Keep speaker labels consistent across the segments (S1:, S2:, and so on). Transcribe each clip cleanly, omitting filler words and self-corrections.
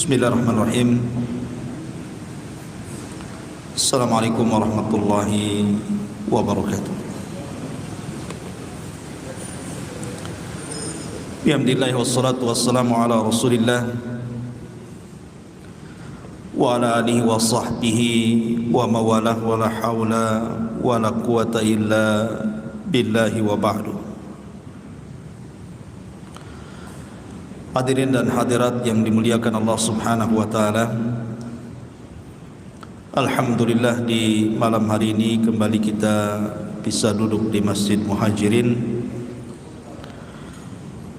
S1: Bismillahirrahmanirrahim. Assalamualaikum warahmatullahi wabarakatuh. Alhamdulillah wassalatu wassalamu ala Rasulillah wa ala alihi wa sahbihi wa mawalah wa la hawla wa la quwata illa billahi wa ba'du. Hadirin dan hadirat yang dimuliakan Allah Subhanahu wa taala. Alhamdulillah, di malam hari ini kembali kita bisa duduk di Masjid Muhajirin.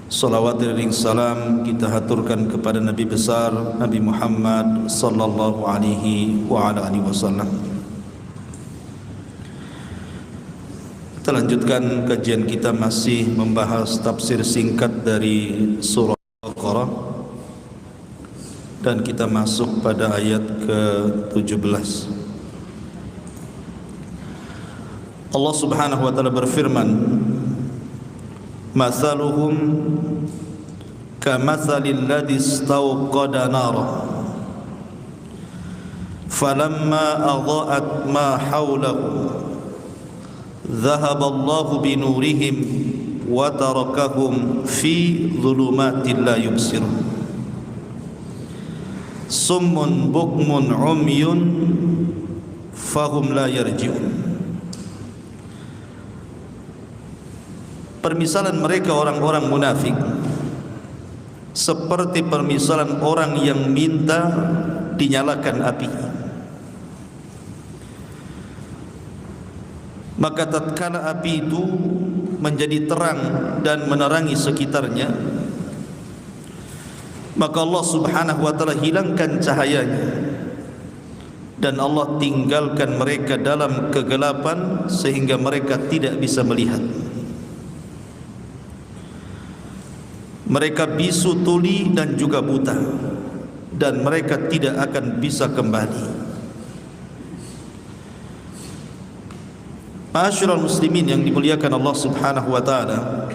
S1: Salawat dan salam kita haturkan kepada Nabi besar Nabi Muhammad sallallahu alaihi wa ala alihi wasallam. Kita lanjutkan kajian kita, masih membahas tafsir singkat dari surah Al-Baqarah, dan kita masuk pada ayat ke-17. Allah Subhanahu wa taala berfirman, "Mathaluhum kamathalil ladzi istawqada nara falamma adha'at ma hawlahu dhahaba Allahu binurihim wa tarakahum fi dhulumatin la yubsirun summun bukmun umyun fahum la yarji'un." Permisalan mereka orang-orang munafik seperti permisalan orang yang minta dinyalakan api. Maka tatkala api itu menjadi terang dan menerangi sekitarnya, maka Allah Subhanahu wa taala hilangkan cahayanya dan Allah tinggalkan mereka dalam kegelapan sehingga mereka tidak bisa melihat. Mereka bisu tuli dan juga buta, dan mereka tidak akan bisa kembali. Ma'asyiral muslimin yang dimuliakan Allah Subhanahu wa taala,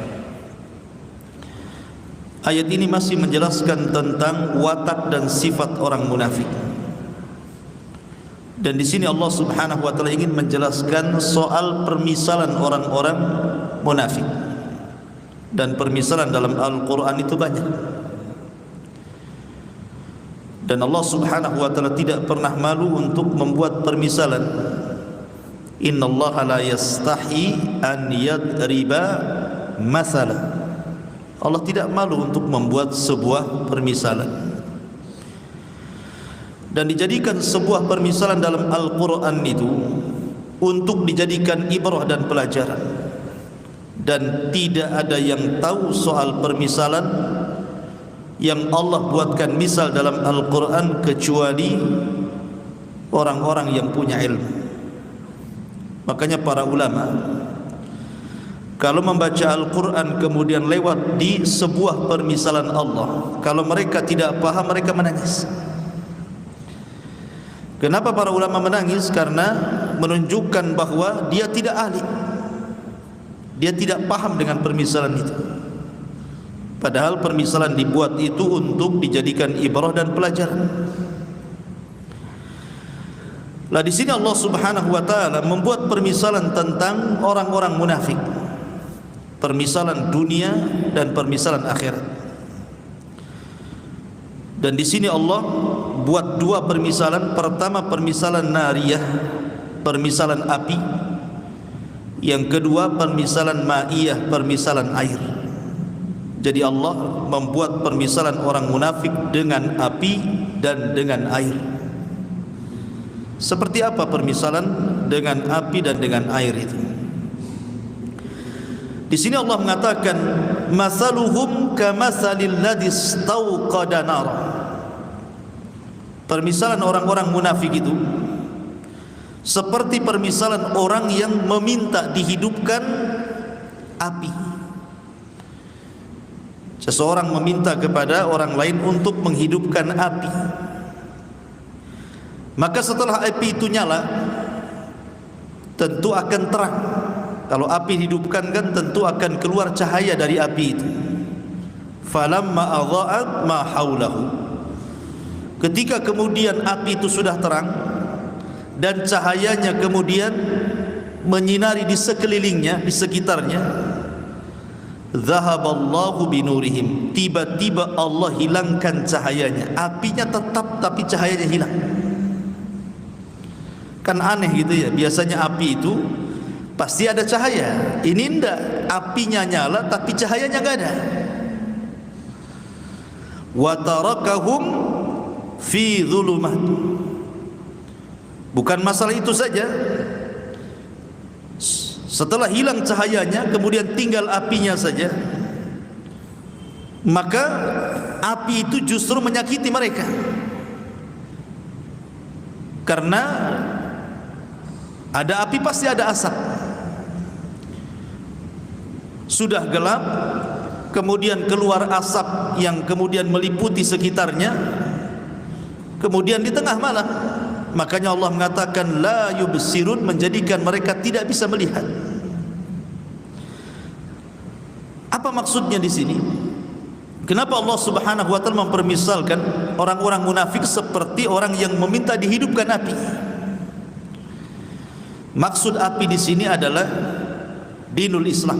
S1: ayat ini masih menjelaskan tentang watak dan sifat orang munafik. Dan di sini Allah Subhanahu wa taala ingin menjelaskan soal permisalan orang-orang munafik. Dan permisalan dalam Al-Quran itu banyak. Dan Allah Subhanahu wa taala tidak pernah malu untuk membuat permisalan. Innallaha la yastahi an yadriba mathala. Allah tidak malu untuk membuat sebuah permisalan. Dan dijadikan sebuah permisalan dalam Al-Quran itu untuk dijadikan ibrah dan pelajaran. Dan tidak ada yang tahu soal permisalan yang Allah buatkan misal dalam Al-Quran kecuali orang-orang yang punya ilmu. Makanya para ulama kalau membaca Al-Quran kemudian lewat di sebuah permisalan Allah, kalau mereka tidak paham mereka menangis. Kenapa para ulama menangis? Karena menunjukkan bahwa dia tidak ahli, dia tidak paham dengan permisalan itu. Padahal permisalan dibuat itu untuk dijadikan ibrah dan pelajaran. Lah di sini Allah Subhanahu wa taala membuat permisalan tentang orang-orang munafik. Permisalan dunia dan permisalan akhirat. Dan di sini Allah buat dua permisalan. Pertama permisalan nariyah, permisalan api. Yang kedua permisalan ma'iyah, permisalan air. Jadi Allah membuat permisalan orang munafik dengan api dan dengan air. Seperti apa permisalan dengan api dan dengan air itu? Di sini Allah mengatakan masaluhum kamathalil ladzi istawqada nara. Permisalan orang-orang munafik itu seperti permisalan orang yang meminta dihidupkan api. Seseorang meminta kepada orang lain untuk menghidupkan api. Maka setelah api itu nyala, tentu akan terang. Kalau api dihidupkan kan tentu akan keluar cahaya dari api itu. Falamma adha'at ma haulahu. ketika kemudian api itu sudah terang dan cahayanya kemudian menyinari di sekelilingnya, di sekitarnya, zahaballahu binurihim, tiba-tiba Allah hilangkan cahayanya. Apinya tetap tapi cahayanya hilang. Kan aneh gitu ya, biasanya api itu pasti ada cahaya. Ini enggak, apinya nyala tapi cahayanya enggak ada. Wa tarakahum fi dhulumat. Bukan masalah itu saja, setelah hilang cahayanya kemudian tinggal apinya saja, maka api itu justru menyakiti mereka. Karena ada api pasti ada asap. Sudah gelap, kemudian keluar asap yang kemudian meliputi sekitarnya, kemudian di tengah malam, makanya Allah mengatakan la yubsirun, menjadikan mereka tidak bisa melihat. Apa maksudnya di sini? Kenapa Allah Subhanahu wa taala mempermisalkan orang-orang munafik seperti orang yang meminta dihidupkan api? Maksud api di sini adalah dinul Islam,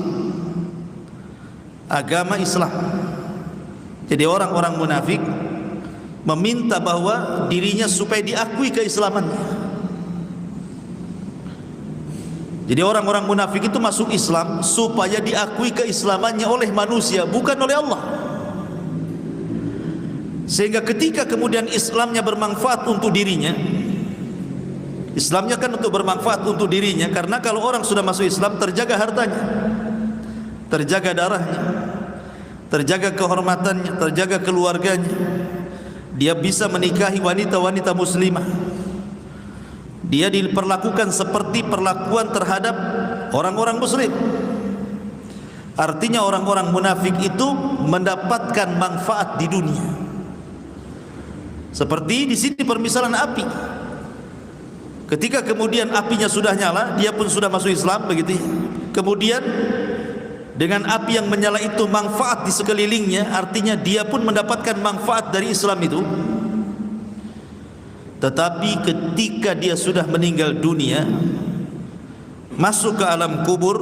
S1: agama Islam. Jadi orang-orang munafik meminta bahwa dirinya supaya diakui keislamannya. Jadi orang-orang munafik itu masuk Islam supaya diakui keislamannya oleh manusia, bukan oleh Allah. Sehingga ketika kemudian Islamnya bermanfaat untuk dirinya, Islamnya kan untuk bermanfaat untuk dirinya, karena kalau orang sudah masuk Islam terjaga hartanya, terjaga darahnya, terjaga kehormatannya, terjaga keluarganya. Dia bisa menikahi wanita-wanita muslimah. Dia diperlakukan seperti perlakuan terhadap orang-orang muslim. Artinya orang-orang munafik itu mendapatkan manfaat di dunia. Seperti di sini permisalan api. Ketika kemudian apinya sudah nyala, dia pun sudah masuk Islam, begitu. Kemudian dengan api yang menyala itu manfaat di sekelilingnya, artinya dia pun mendapatkan manfaat dari Islam itu. Tetapi ketika dia sudah meninggal dunia, masuk ke alam kubur,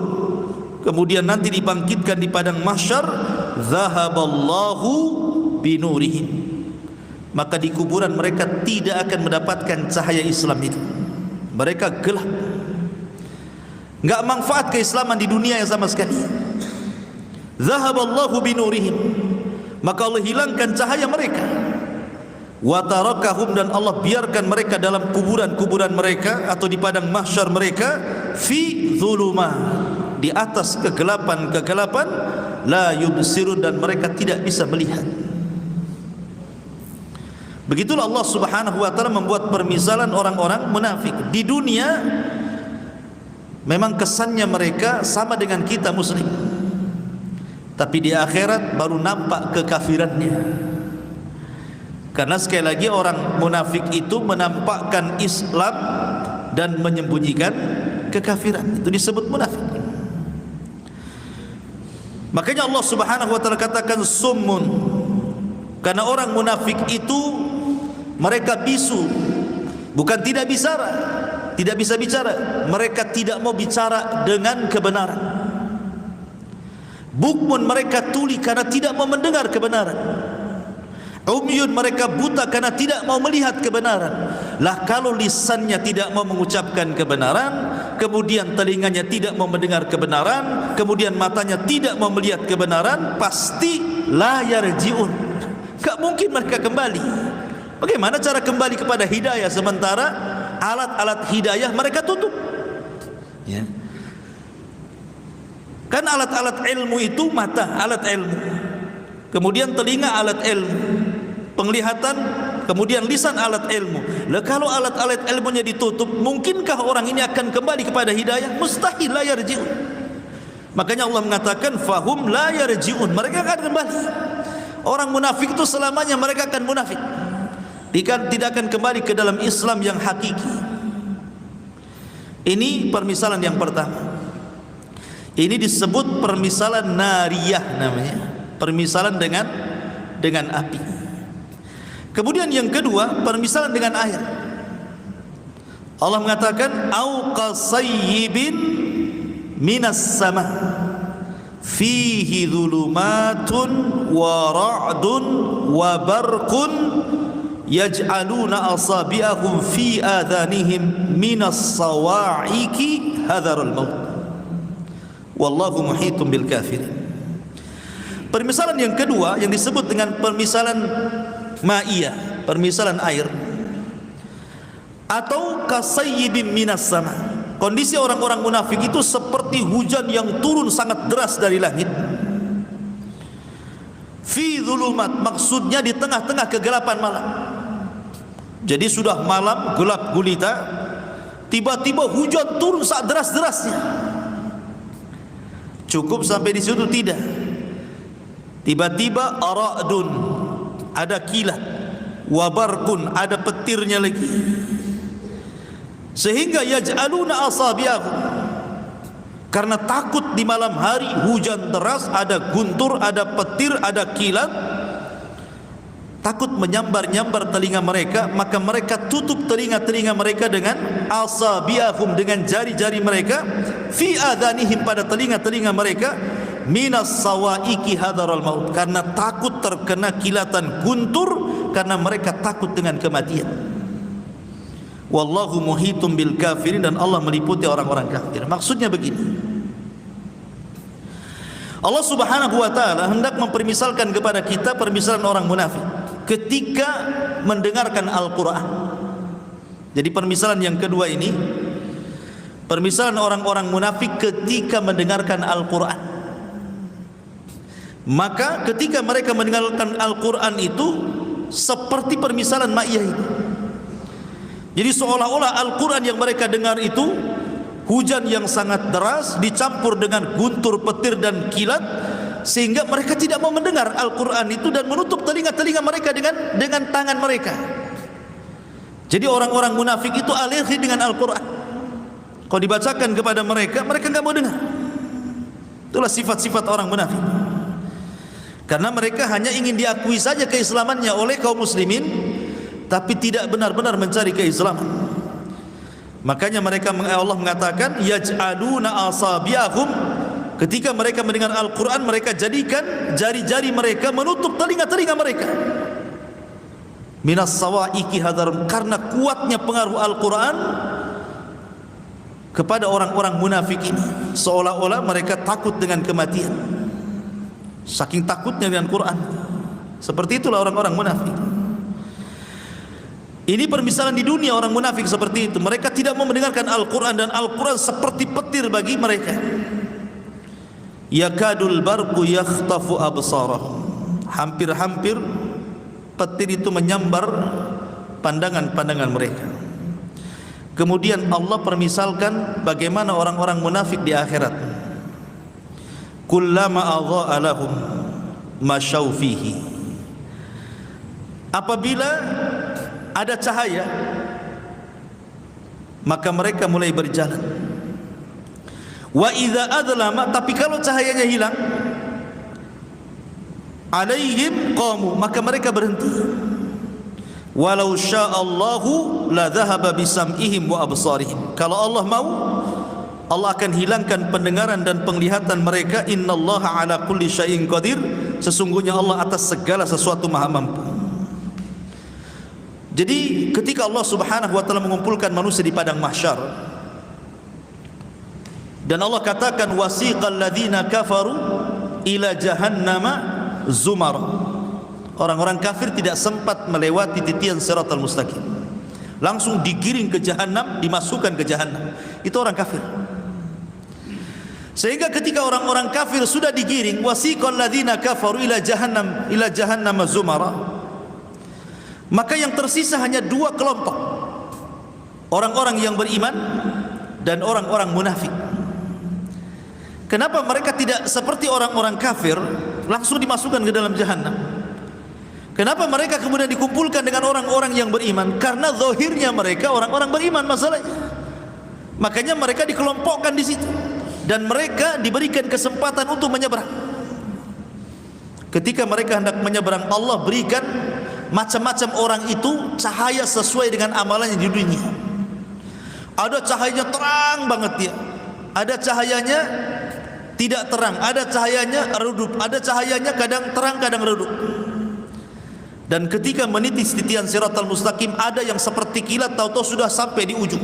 S1: kemudian nanti dibangkitkan di padang mahsyar, zahaballahu binurihim, maka di kuburan mereka tidak akan mendapatkan cahaya Islam itu. Mereka gelap, enggak manfaat keislaman di dunia yang sama sekali. Zahaballahu binurihim, maka Allah hilangkan cahaya mereka. Wa tarakahum, dan Allah biarkan mereka dalam kuburan-kuburan mereka atau di padang mahsyar mereka, fi dhulumah, di atas kegelapan-kegelapan, la yubsirun, dan mereka tidak bisa melihat. Begitulah Allah Subhanahu wa taala membuat permisalan orang-orang munafik. Di dunia memang kesannya mereka sama dengan kita muslim, tapi di akhirat baru nampak kekafirannya. Karena sekali lagi orang munafik itu menampakkan Islam dan menyembunyikan kekafiran. Itu disebut munafik. Makanya Allah Subhanahu wa taala katakan summun, karena orang munafik itu mereka bisu, bukan tidak bicara, tidak bisa bicara, mereka tidak mau bicara dengan kebenaran. Bukmun, mereka tuli karena tidak mau mendengar kebenaran. Umyun, mereka buta karena tidak mau melihat kebenaran. Lah kalau lisannya tidak mau mengucapkan kebenaran, kemudian telinganya tidak mau mendengar kebenaran, kemudian matanya tidak mau melihat kebenaran, pasti la yarji'un, gak mungkin mereka kembali. Bagaimana cara kembali kepada hidayah sementara alat-alat hidayah mereka tutup? Ya. Kan alat-alat ilmu itu mata, alat ilmu. Kemudian telinga, alat ilmu. Penglihatan, kemudian lisan, alat ilmu. Lah kalau alat-alat ilmunya ditutup, mungkinkah orang ini akan kembali kepada hidayah? Mustahil, la yarji'un. Makanya Allah mengatakan fahum la yarji'un, mereka akan kembali. Orang munafik itu selamanya mereka akan munafik. Tidak akan kembali ke dalam Islam yang hakiki. Ini permisalan yang pertama. Ini disebut permisalan nariyah namanya. Permisalan dengan api. Kemudian yang kedua, permisalan dengan air. Allah mengatakan au qasayyibin minas sama fihi dhulumatun wa ra'dun wa barqun yaj'aluna asabi'ahum fi adhanihim minas sawa'iqi hadharul maut wallahu muhitum bil kafirin. Permisalan yang kedua yang disebut dengan permisalan ma'iyah, permisalan air, atau kasayyibin minas sama. Kondisi orang-orang munafik itu seperti hujan yang turun sangat deras dari langit. Fi dhulumat, maksudnya di tengah-tengah kegelapan malam. Jadi sudah malam gelap gulita, tiba-tiba hujan turun sangat deras-derasnya. Cukup sampai di situ? Tidak. Tiba-tiba aradun, ada kilat, wabarkun, ada petirnya lagi, sehingga yaj'aluna asabi'ahum, karena takut di malam hari hujan deras, ada guntur, ada petir, ada kilat, takut menyambar-nyambar telinga mereka, maka mereka tutup telinga-telinga mereka dengan asabi'ahum, dengan jari-jari mereka, fi adhanihim, pada telinga-telinga mereka, minas sawaiki hadaral maut, karena takut terkena kilatan guntur, karena mereka takut dengan kematian. Wallahu muhitum bil kafirin, dan Allah meliputi orang-orang kafir. Maksudnya begini, Allah Subhanahu wa taala hendak mempermisalkan kepada kita permisalan orang munafik ketika mendengarkan Al-Qur'an. Jadi permisalan yang kedua ini, permisalan orang-orang munafik ketika mendengarkan Al-Qur'an. Maka ketika mereka mendengarkan Al-Qur'an itu seperti permisalan ma'iyah ini. Jadi seolah-olah Al-Quran yang mereka dengar itu hujan yang sangat deras dicampur dengan guntur, petir dan kilat, sehingga mereka tidak mau mendengar Al-Quran itu dan menutup telinga-telinga mereka dengan tangan mereka. Jadi orang-orang munafik itu alergi dengan Al-Quran. Kalau dibacakan kepada mereka, mereka enggak mau dengar. Itulah sifat-sifat orang munafik. Karena mereka hanya ingin diakui saja keislamannya oleh kaum muslimin, tapi tidak benar-benar mencari keislaman. Makanya mereka, Allah mengatakan yaj'aluna asabi'ahum, ketika mereka mendengar Al-Quran, mereka jadikan jari-jari mereka menutup telinga-telinga mereka, minas sawaiki hadarum, karena kuatnya pengaruh Al-Quran kepada orang-orang munafik ini. Seolah-olah mereka takut dengan kematian, saking takutnya dengan Quran. Seperti itulah orang-orang munafik. Ini permisalan di dunia orang munafik seperti itu. Mereka tidak mau mendengarkan Al-Quran, dan Al-Quran seperti petir bagi mereka. Yakadul barqu yakhtafu absarahum, hampir-hampir petir itu menyambar pandangan-pandangan mereka. Kemudian Allah permisalkan bagaimana orang-orang munafik di akhirat. Kullama adha'a lahum masyaw fihi, apabila ada cahaya maka mereka mulai berjalan. Wa idza adlama, tapi kalau cahayanya hilang, alaihim qamu, maka mereka berhenti. Walau sya'allahu la dhahaba bisam'ihim wa absarihim, kalau Allah mau, Allah akan hilangkan pendengaran dan penglihatan mereka. Innallaha ala kulli syai'in qadir, sesungguhnya Allah atas segala sesuatu maha mampu. Jadi ketika Allah Subhanahu wa taala mengumpulkan manusia di padang mahsyar, dan Allah katakan wasiqal ladzina kafaru ila jahannama zumar, orang-orang kafir tidak sempat melewati titian siratal mustaqim, langsung digiring ke jahanam, dimasukkan ke jahanam. Itu orang kafir. Sehingga ketika orang-orang kafir sudah digiring, wasiqal ladzina kafaru ila jahannama zumara, maka yang tersisa hanya dua kelompok, orang-orang yang beriman dan orang-orang munafik. Kenapa mereka tidak seperti orang-orang kafir langsung dimasukkan ke dalam jahanam? Kenapa mereka kemudian dikumpulkan dengan orang-orang yang beriman? Karena zahirnya mereka orang-orang beriman masalahnya. Makanya mereka dikelompokkan di situ, dan mereka diberikan kesempatan untuk menyeberang. Ketika mereka hendak menyeberang, Allah berikan macam-macam orang itu cahaya sesuai dengan amalannya di dunia. Ada cahayanya terang banget dia, ada cahayanya tidak terang, ada cahayanya redup, ada cahayanya kadang terang kadang redup. Dan ketika meniti titian siratal mustaqim, ada yang seperti kilat tahu-tahu sudah sampai di ujung.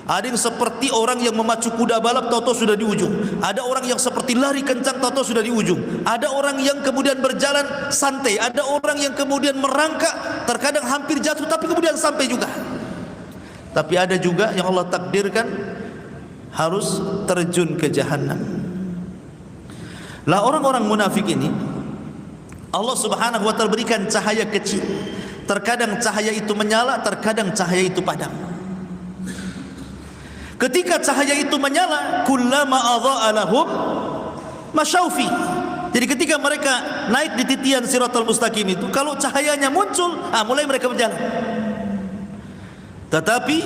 S1: Ada yang seperti orang yang memacu kuda balap tahu-tahu sudah di ujung. Ada orang yang seperti lari kencang tahu-tahu sudah di ujung. Ada orang yang kemudian berjalan santai, ada orang yang kemudian merangkak, terkadang hampir jatuh tapi kemudian sampai juga. Tapi ada juga yang Allah takdirkan harus terjun ke jahanam. Lah orang-orang munafik ini Allah Subhanahu wa taala berikan cahaya kecil. Terkadang cahaya itu menyala, terkadang cahaya itu padam. Ketika cahaya itu menyala, kullama adha'a lahum masyaufi. Jadi ketika mereka naik di titian siratal mustaqim itu, kalau cahayanya muncul, mulai mereka berjalan. Tetapi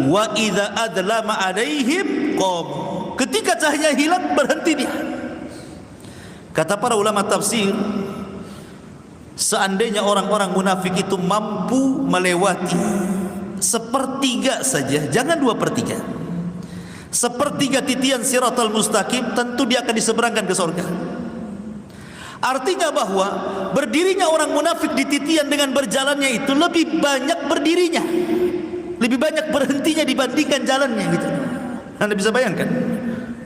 S1: wa idza adlama alaihim qam. Ketika cahaya hilang, berhenti dia. Kata para ulama tafsir, seandainya orang-orang munafik itu mampu melewati sepertiga saja, jangan 2/3, sepertiga titian siratal mustaqim, tentu dia akan diseberangkan ke surga. Artinya bahwa berdirinya orang munafik di titian dengan berjalannya itu lebih banyak berdirinya, lebih banyak berhentinya dibandingkan jalannya gitu. Anda bisa bayangkan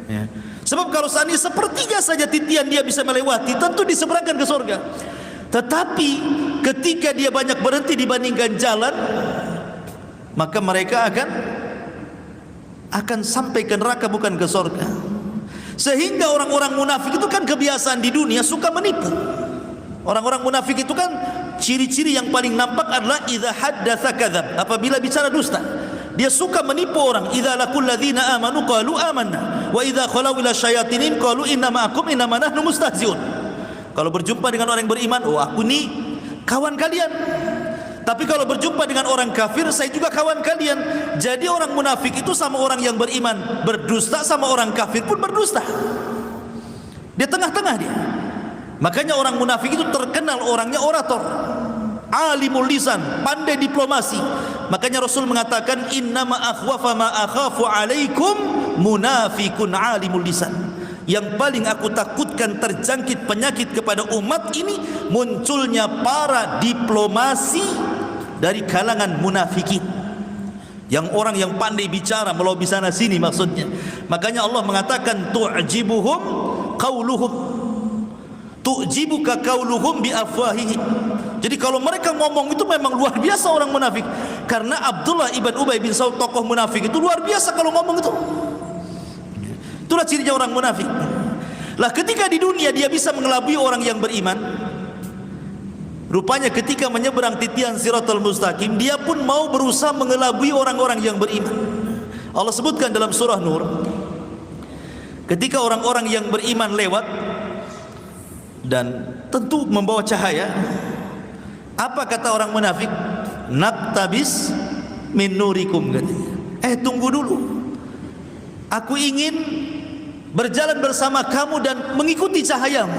S1: ya. Sebab kalau seandainya sepertiga saja titian dia bisa melewati, tentu diseberangkan ke surga. Tetapi ketika dia banyak berhenti dibandingkan jalan, maka mereka akan sampai ke neraka bukan ke surga. Sehingga orang-orang munafik itu kan kebiasaan di dunia suka menipu. Orang-orang munafik itu kan ciri-ciri yang paling nampak adalah idza haddatsa kadzab, apabila bicara dusta. Dia suka menipu orang. Idza laqul ladzina amanu qalu amanna wa idza khalau ila syayatinin qalu inna ma'akum innama nahnu mustahzi'un. Kalau berjumpa dengan orang yang beriman, oh aku ni kawan kalian. Tapi kalau berjumpa dengan orang kafir, saya juga kawan kalian. Jadi orang munafik itu sama orang yang beriman berdusta, sama orang kafir pun berdusta. Dia tengah-tengah dia. Makanya orang munafik itu terkenal orangnya orator, alimul lisan, pandai diplomasi. Makanya Rasul mengatakan innama akhwafa ma akhafu alaikum munafikun alimul lisan. Yang paling aku takutkan terjangkit penyakit kepada umat ini munculnya para diplomasi dari kalangan munafikin, yang orang yang pandai bicara melobi sana sini maksudnya. Makanya Allah mengatakan tu'jibuhum qauluhum, tu'jibuka qauluhum bi afwahihim. Jadi kalau mereka ngomong itu memang luar biasa orang munafik. Karena Abdullah ibn Ubay bin Salul, tokoh munafik itu luar biasa kalau ngomong itu. Itulah cirinya orang munafik. Lah ketika di dunia dia bisa mengelabui orang yang beriman, rupanya ketika menyeberang titian siratal mustaqim, dia pun mau berusaha mengelabui orang-orang yang beriman. Allah sebutkan dalam surah Nur, ketika orang-orang yang beriman lewat dan tentu membawa cahaya, apa kata orang munafik? Naktabis min nurikum, katanya. Tunggu dulu, aku ingin berjalan bersama kamu dan mengikuti cahayamu.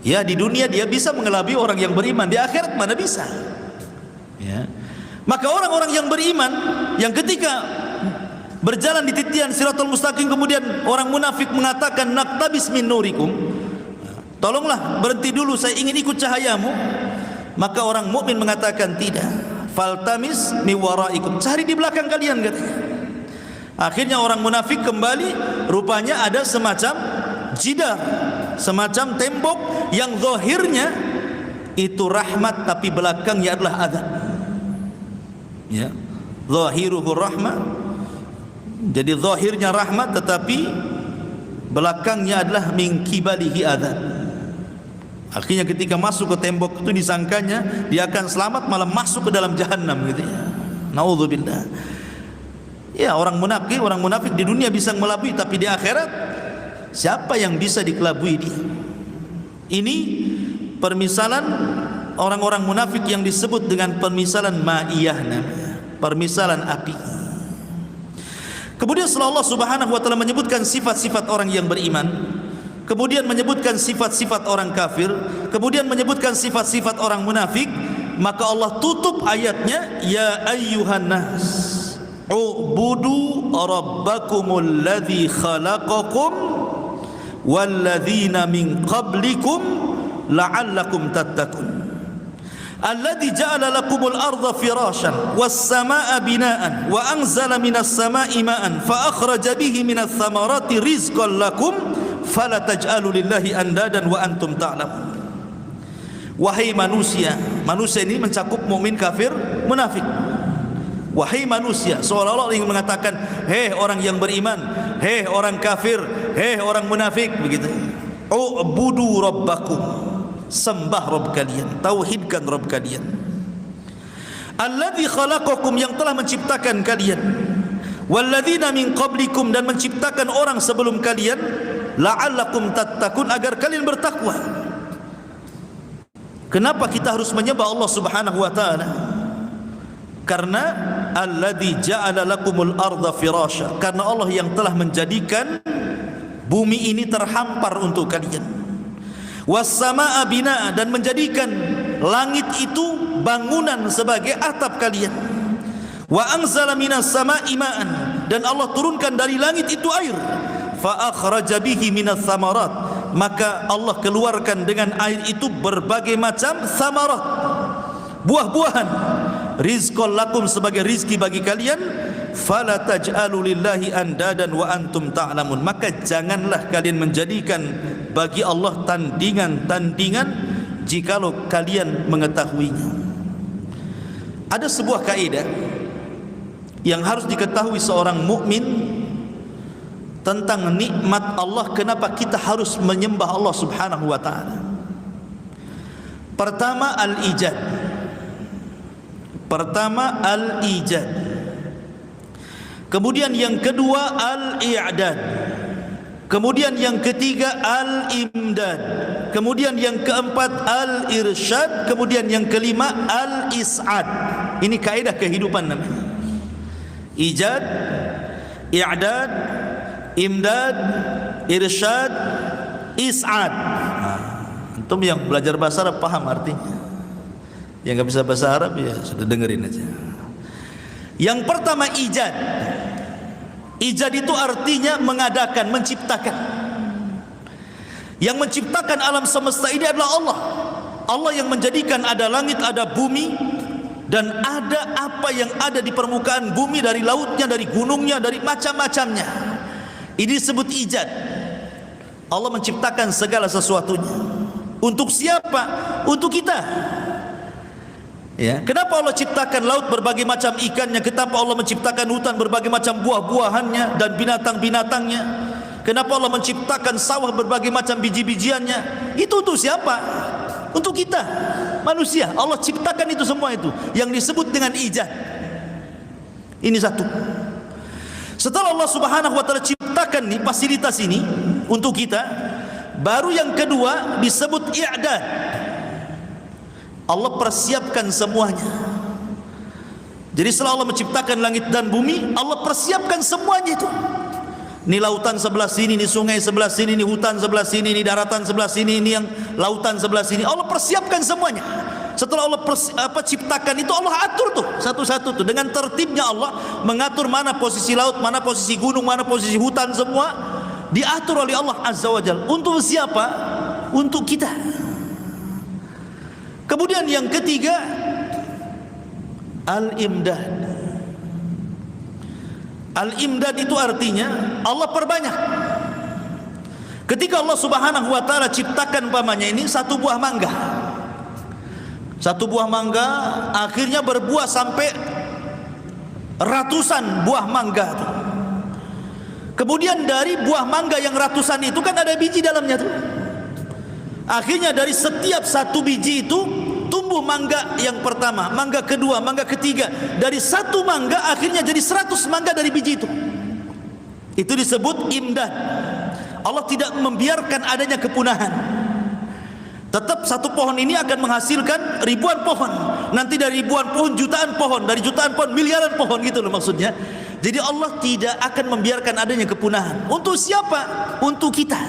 S1: Ya, di dunia dia bisa mengelabui orang yang beriman, di akhirat mana bisa ya. Maka orang-orang yang beriman yang ketika berjalan di titian siratal mustaqim, kemudian orang munafik mengatakan naktabis min nurikum, tolonglah berhenti dulu, saya ingin ikut cahayamu. Maka orang mukmin mengatakan tidak, faltamis mi waraikum, cari di belakang kalian, katanya. Akhirnya orang munafik kembali, rupanya ada semacam jidar, semacam tembok yang zahirnya itu rahmat tapi belakangnya adalah azab. Ya, zahiruhu rahmah. Jadi zahirnya rahmat tetapi belakangnya adalah min kibalihi azab. Akhirnya ketika masuk ke tembok itu disangkanya dia akan selamat, malah masuk ke dalam jahanam gitu ya. Nauzubillah. Ya, orang munafik di dunia bisa melabui, tapi di akhirat siapa yang bisa dikelabui dia? Ini permisalan orang-orang munafik yang disebut dengan permisalan ma'iyah namanya, permisalan api. Kemudian setelah Allah Subhanahu wa taala menyebutkan sifat-sifat orang yang beriman, kemudian menyebutkan sifat-sifat orang kafir, kemudian menyebutkan sifat-sifat orang munafik, maka Allah tutup ayatnya, ya ayyuhan nas ubudu rabbakumul ladzi khalaqakum walladzina min qablikum la'allakum tattaqun alladzi ja'ala lakumul arda firashan was samaa'a binaan wa anzala minas samaa'i ma'an fa akhraja bihi minas thamarati rizqan lakum fala taj'alu lillahi andadan wa antum ta'lamun. Wahai manusia, manusia ini mencakup mukmin, kafir, munafik. Wahai manusia, seolah-olah ingin mengatakan, hei orang yang beriman, hei orang kafir, hei orang munafik, begitu. U'budu rabbakum, sembah Rabb kalian, tauhidkan Rabb kalian. Alladzi khalaqakum, yang telah menciptakan kalian, walladzina min qablikum, dan menciptakan orang sebelum kalian, la'allakum tattaqun, agar kalian bertakwa. Kenapa kita harus menyembah Allah Subhanahu wa taala? Karena alladzi ja'ala lakumul arda firasha, karena Allah yang telah menjadikan bumi ini terhampar untuk kalian. Was samaa'a binaa, dan menjadikan langit itu bangunan sebagai atap kalian. Wa anzala minas samaa'i ma'an, dan Allah turunkan dari langit itu air. Fa akhraja bihi minas thamarat, maka Allah keluarkan dengan air itu berbagai macam thamarat, buah-buahan. Rizqan lakum, sebagai rizki bagi kalian. Fala taj'alu lillahi andadan wa antum ta'lamun, maka janganlah kalian menjadikan bagi Allah tandingan-tandingan jikalau kalian mengetahuinya. Ada sebuah kaidah yang harus diketahui seorang mukmin tentang nikmat Allah, kenapa kita harus menyembah Allah Subhanahu wa taala. Pertama, al-ijad. Pertama, al-ijad. Kemudian yang kedua, al-i'dad. Kemudian yang ketiga, al-imdad. Kemudian yang keempat, al-irsyad. Kemudian yang kelima, al-is'ad. Ini kaidah kehidupan namanya. Ijad, i'dad, imdad, irsyad, is'ad. Antum yang belajar bahasa Arab paham artinya. Yang enggak bisa bahasa Arab ya sudah dengerin aja. Yang pertama, ijad. Ijad itu artinya mengadakan, menciptakan. Yang menciptakan alam semesta ini adalah Allah. Allah yang menjadikan ada langit, ada bumi, dan ada apa yang ada di permukaan bumi, dari lautnya, dari gunungnya, dari macam-macamnya. Ini disebut ijad. Allah menciptakan segala sesuatunya. Untuk siapa? Untuk kita. Ya, kenapa Allah ciptakan laut berbagai macam ikannya? Kenapa Allah menciptakan hutan berbagai macam buah-buahannya dan binatang-binatangnya? Kenapa Allah menciptakan sawah berbagai macam biji-bijiannya? Itu untuk siapa? Untuk kita, manusia. Allah ciptakan itu semua, itu yang disebut dengan ijad. Ini satu. Setelah Allah Subhanahu wa taala ciptakan nih fasilitas ini untuk kita, baru yang kedua disebut i'dad. Allah persiapkan semuanya. Jadi setelah Allah menciptakan langit dan bumi, Allah persiapkan semuanya itu. Ini lautan sebelah sini, ini sungai sebelah sini, ini hutan sebelah sini, ini daratan sebelah sini, ini yang lautan sebelah sini. Allah persiapkan semuanya. Setelah Allah ciptakan itu, Allah atur tuh satu-satu tuh dengan tertibnya. Allah mengatur mana posisi laut, mana posisi gunung, mana posisi hutan, semua diatur oleh Allah Azza wa Jalla. Untuk siapa? Untuk kita. Kemudian yang ketiga, al-imdad. Al-imdad itu artinya Allah perbanyak. Ketika Allah Subhanahu wa taala ciptakan umpamanya ini satu buah mangga. Satu buah mangga akhirnya berbuah sampai ratusan buah mangga. Kemudian dari buah mangga yang ratusan itu kan ada biji dalamnya tuh. Akhirnya dari setiap satu biji itu tumbuh mangga yang pertama, mangga kedua, mangga ketiga. Dari satu mangga akhirnya jadi 100 mangga dari biji itu. Itu disebut imdad. Allah tidak membiarkan adanya kepunahan. Tetap satu pohon ini akan menghasilkan ribuan pohon. Nanti dari ribuan pohon jutaan pohon, dari jutaan pohon miliaran pohon, gitu loh maksudnya. Jadi Allah tidak akan membiarkan adanya kepunahan. Untuk siapa? Untuk kita.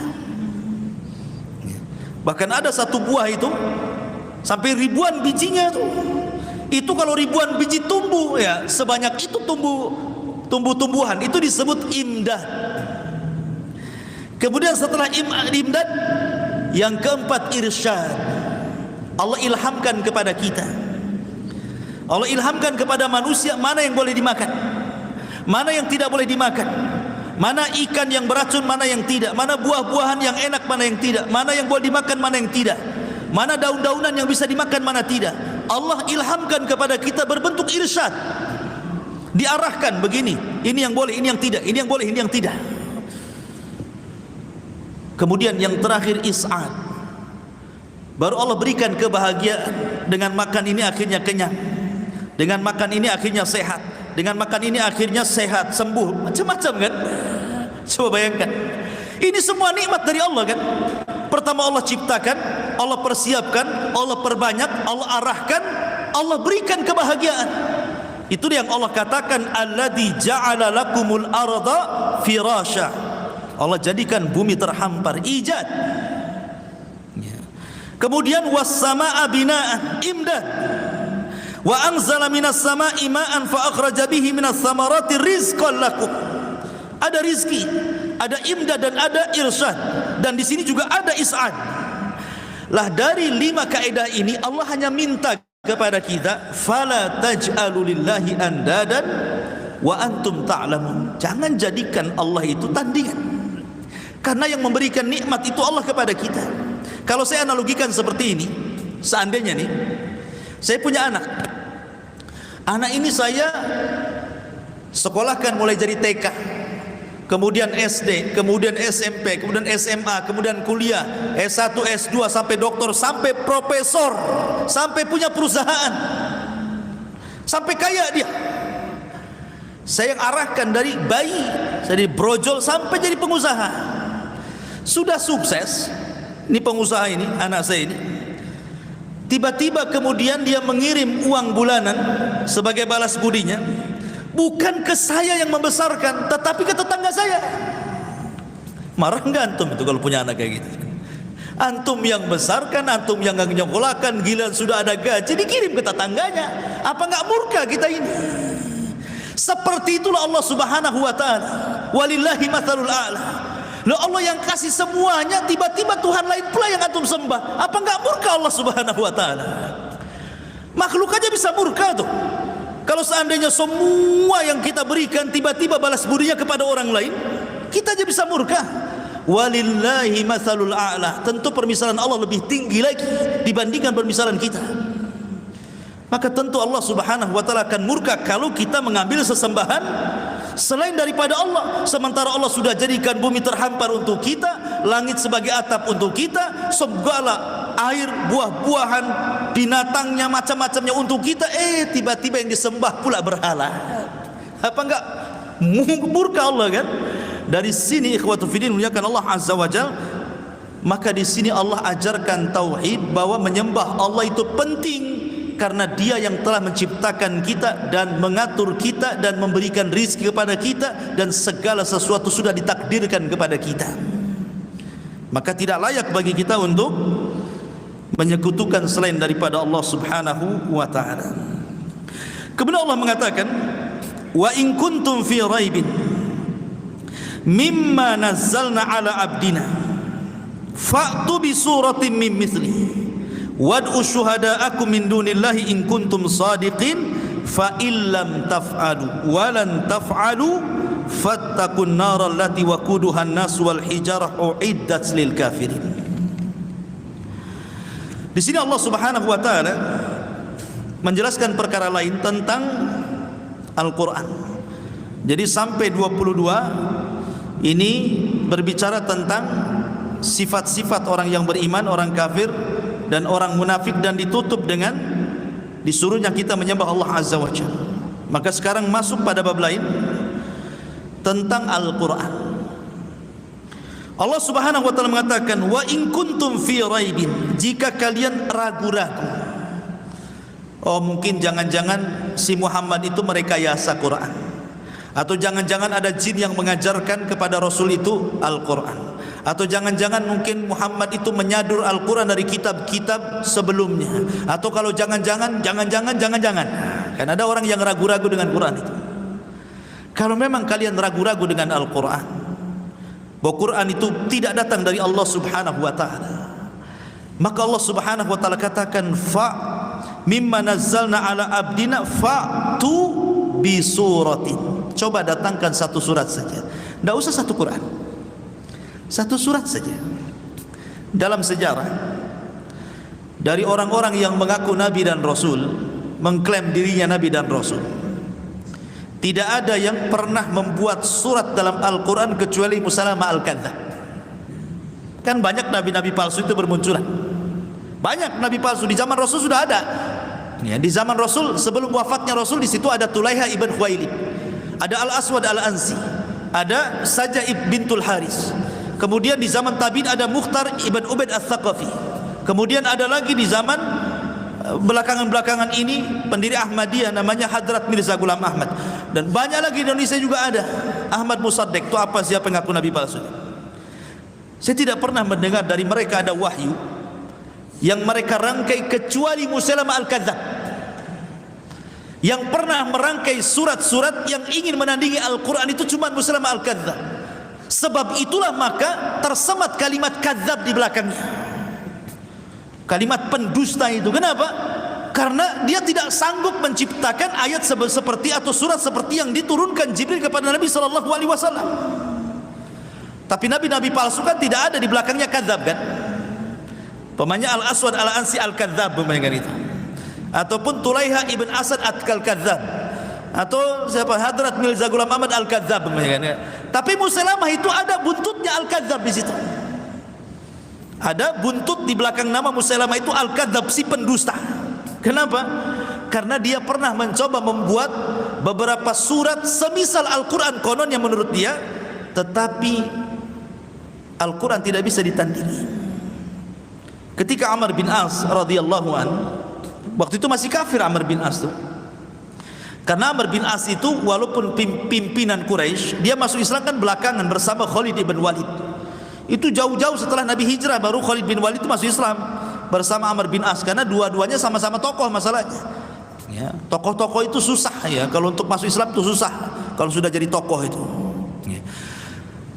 S1: Bahkan ada satu buah itu sampai ribuan bijinya tuh. Itu kalau ribuan biji tumbuh ya, sebanyak itu tumbuh-tumbuhan itu disebut imdad. Kemudian setelah imdad, yang keempat irsyad. Allah ilhamkan kepada kita. Allah ilhamkan kepada manusia mana yang boleh dimakan, mana yang tidak boleh dimakan, mana ikan yang beracun, mana yang tidak, mana buah-buahan yang enak, mana yang tidak, mana yang boleh dimakan, mana yang tidak, mana daun-daunan yang bisa dimakan, mana tidak. Allah ilhamkan kepada kita berbentuk irsyad. Diarahkan begini, ini yang boleh, ini yang tidak, ini yang boleh, ini yang tidak. Kemudian yang terakhir is'ad. Baru Allah berikan kebahagiaan. Dengan makan ini akhirnya kenyang, dengan makan ini akhirnya sehat, dengan makan ini akhirnya sehat, sembuh, macam-macam kan. Coba bayangkan, ini semua nikmat dari Allah kan. Pertama Allah ciptakan, Allah persiapkan, Allah perbanyak, Allah arahkan, Allah berikan kebahagiaan. Itu yang Allah katakan, alladzi ja'ala lakumul arda firasya. Allah jadikan bumi terhampar, ijad. Kemudian was-samaa'a bina'an, imdad. Wa anzala minas samaa'i ma'an fa akhraja bihi minas thamarati rizqan lakum. Ada rizki, ada imdad dan ada irsyad, dan di sini juga ada is'ad. Lah dari 5 kaidah ini Allah hanya minta kepada kita, fala taj'alu lillahi andadan wa antum ta'lamun. Jangan jadikan Allah itu tandingan, karena yang memberikan nikmat itu Allah kepada kita. Kalau saya analogikan seperti ini, seandainya nih saya punya anak. Anak ini saya sekolahkan mulai dari TK, kemudian SD, kemudian SMP, kemudian SMA, kemudian kuliah, S1, S2 sampai doktor, sampai profesor, sampai punya perusahaan, sampai kaya dia. Saya yang arahkan dari bayi, dari brojol sampai jadi pengusaha. Sudah sukses, ini pengusaha ini, anak saya ini. Tiba-tiba kemudian dia mengirim uang bulanan sebagai balas budinya, bukan ke saya yang membesarkan, tetapi ke tetangga saya. Marah enggak antum itu kalau punya anak kayak gitu? Antum yang besarkan, antum yang nyekolahkan, gila sudah ada gaji dikirim ke tetangganya. Apa enggak murka kita ini? Seperti itulah Allah Subhanahu wa taala. Walillahi matsalul a'la. Loh, Allah yang kasih semuanya, tiba-tiba Tuhan lain pula yang antum sembah. Apa enggak murka Allah Subhanahu wa taala? Makhluk aja bisa murka tuh. Kalau seandainya semua yang kita berikan tiba-tiba balas budinya kepada orang lain, kita aja bisa murka. Walillahi matsalul a'la. Tentu permisalan Allah lebih tinggi lagi dibandingkan permisalan kita. Maka tentu Allah Subhanahu wa taala akan murka kalau kita mengambil sesembahan selain daripada Allah. Sementara Allah sudah jadikan bumi terhampar untuk kita, langit sebagai atap untuk kita, segala air, buah-buahan, binatangnya, macam-macamnya untuk kita. Tiba-tiba yang disembah pula berhala. Apa enggak murka Allah kan? Dari sini ikhwatu fiddin muliakan Allah azza wajal. Maka di sini Allah ajarkan tauhid, bahwa menyembah Allah itu penting, karena Dia yang telah menciptakan kita dan mengatur kita dan memberikan rizki kepada kita, dan segala sesuatu sudah ditakdirkan kepada kita. Maka tidak layak bagi kita untuk menyekutukan selain daripada Allah Subhanahu wa taala. Kemudian Allah mengatakan, wa in kuntum fi raibin mimma nazzalna ala abdina fa'tu bi suratin min mithlihi wad'u syuhada'akum min dunillahi in kuntum sadiqin fa illam taf'alu wa lan taf'alu fattaqun nar allati waquduha an-nas wal hijarah uiddat lil kafirin. Di sini Allah Subhanahu wa taala menjelaskan perkara lain tentang Al-Qur'an. Jadi sampai 22 ini berbicara tentang sifat-sifat orang yang beriman, orang kafir dan orang munafik, dan ditutup dengan disuruhnya kita menyembah Allah Azza wa Jalla. Maka sekarang masuk pada bab lain tentang Al-Quran. Allah Subhanahu wa taala mengatakan, wa in kuntum fi raibin, jika kalian ragu-ragu. Oh, mungkin jangan-jangan si Muhammad itu merekayasa Quran, atau jangan-jangan ada jin yang mengajarkan kepada Rasul itu Al-Quran, Atau jangan-jangan mungkin Muhammad itu menyadur Al-Quran dari kitab-kitab sebelumnya. Atau kalau jangan-jangan. Kan ada orang yang ragu-ragu dengan Quran itu. Kalau memang kalian ragu-ragu dengan Al-Quran, bahwa Quran itu tidak datang dari Allah subhanahu wa ta'ala, maka Allah subhanahu wa ta'ala katakan, mimma nazzalna ala abdina fa'tu bi suratin. Coba datangkan satu surat saja. Tidak usah satu Quran, satu surat saja. Dalam sejarah, dari orang-orang yang mengaku Nabi dan Rasul, mengklaim dirinya Nabi dan Rasul, tidak ada yang pernah membuat surat dalam Al-Quran kecuali Musailamah Al-Kadzdzab. Kan banyak nabi-nabi palsu itu bermunculan. Banyak nabi palsu di zaman Rasul sudah ada. Ya, di zaman Rasul, sebelum wafatnya Rasul, di situ ada Tulaiha ibn Khuwailid, ada Al-Aswad Al-Ansi, ada Sajah bintul Haris. Kemudian di zaman tabi'in ada Mukhtar ibn Ubaid Al-Thaqafi. Kemudian ada lagi di zaman belakangan-belakangan ini pendiri Ahmadiyah namanya Hadrat Mirza Ghulam Ahmad. Dan banyak lagi di Indonesia juga ada Ahmad Musaddiq. Itu apa, siapa yang ngaku nabi palsu? Saya tidak pernah mendengar dari mereka ada wahyu yang mereka rangkai kecuali Musailamah Al-Kadzdzab. Yang pernah merangkai surat-surat yang ingin menandingi Al-Quran itu cuma Musailamah Al-Kadzdzab. Sebab itulah maka tersemat kalimat kadzab di belakangnya, kalimat pendusta itu. Kenapa? Karena dia tidak sanggup menciptakan ayat seperti atau surat seperti yang diturunkan Jibril kepada Nabi SAW. Tapi nabi-nabi palsu kan tidak ada di belakangnya kadzab kan? Pemanya Al-Aswad Al-Ansi Al-Kadzdzab pemainkan itu, ataupun Tulaiha ibn Asad Al-Kadzdzab, atau siapa, Hadrat Mirza Ghulam Ahmad Al-Kadzdzab pemainkan. Tapi Musailamah itu ada buntutnya Al-Kadzdzab di situ. Ada buntut di belakang nama Musailamah itu Al-Kadzdzab, si pendusta. Kenapa? Karena dia pernah mencoba membuat beberapa surat semisal Al-Quran konon yang menurut dia, tetapi Al-Quran tidak bisa ditandingi. Ketika Amr bin As radhiyallahu an, waktu itu masih kafir Amr bin As itu. Karena Amr bin As itu walaupun pimpinan Quraisy, dia masuk Islam kan belakangan bersama Khalid bin Walid. Itu jauh-jauh setelah Nabi hijrah baru Khalid bin Walid itu masuk Islam bersama Amr bin As, karena dua-duanya sama-sama tokoh masalahnya. Ya, tokoh-tokoh itu susah ya, kalau untuk masuk Islam itu susah kalau sudah jadi tokoh itu. Ya.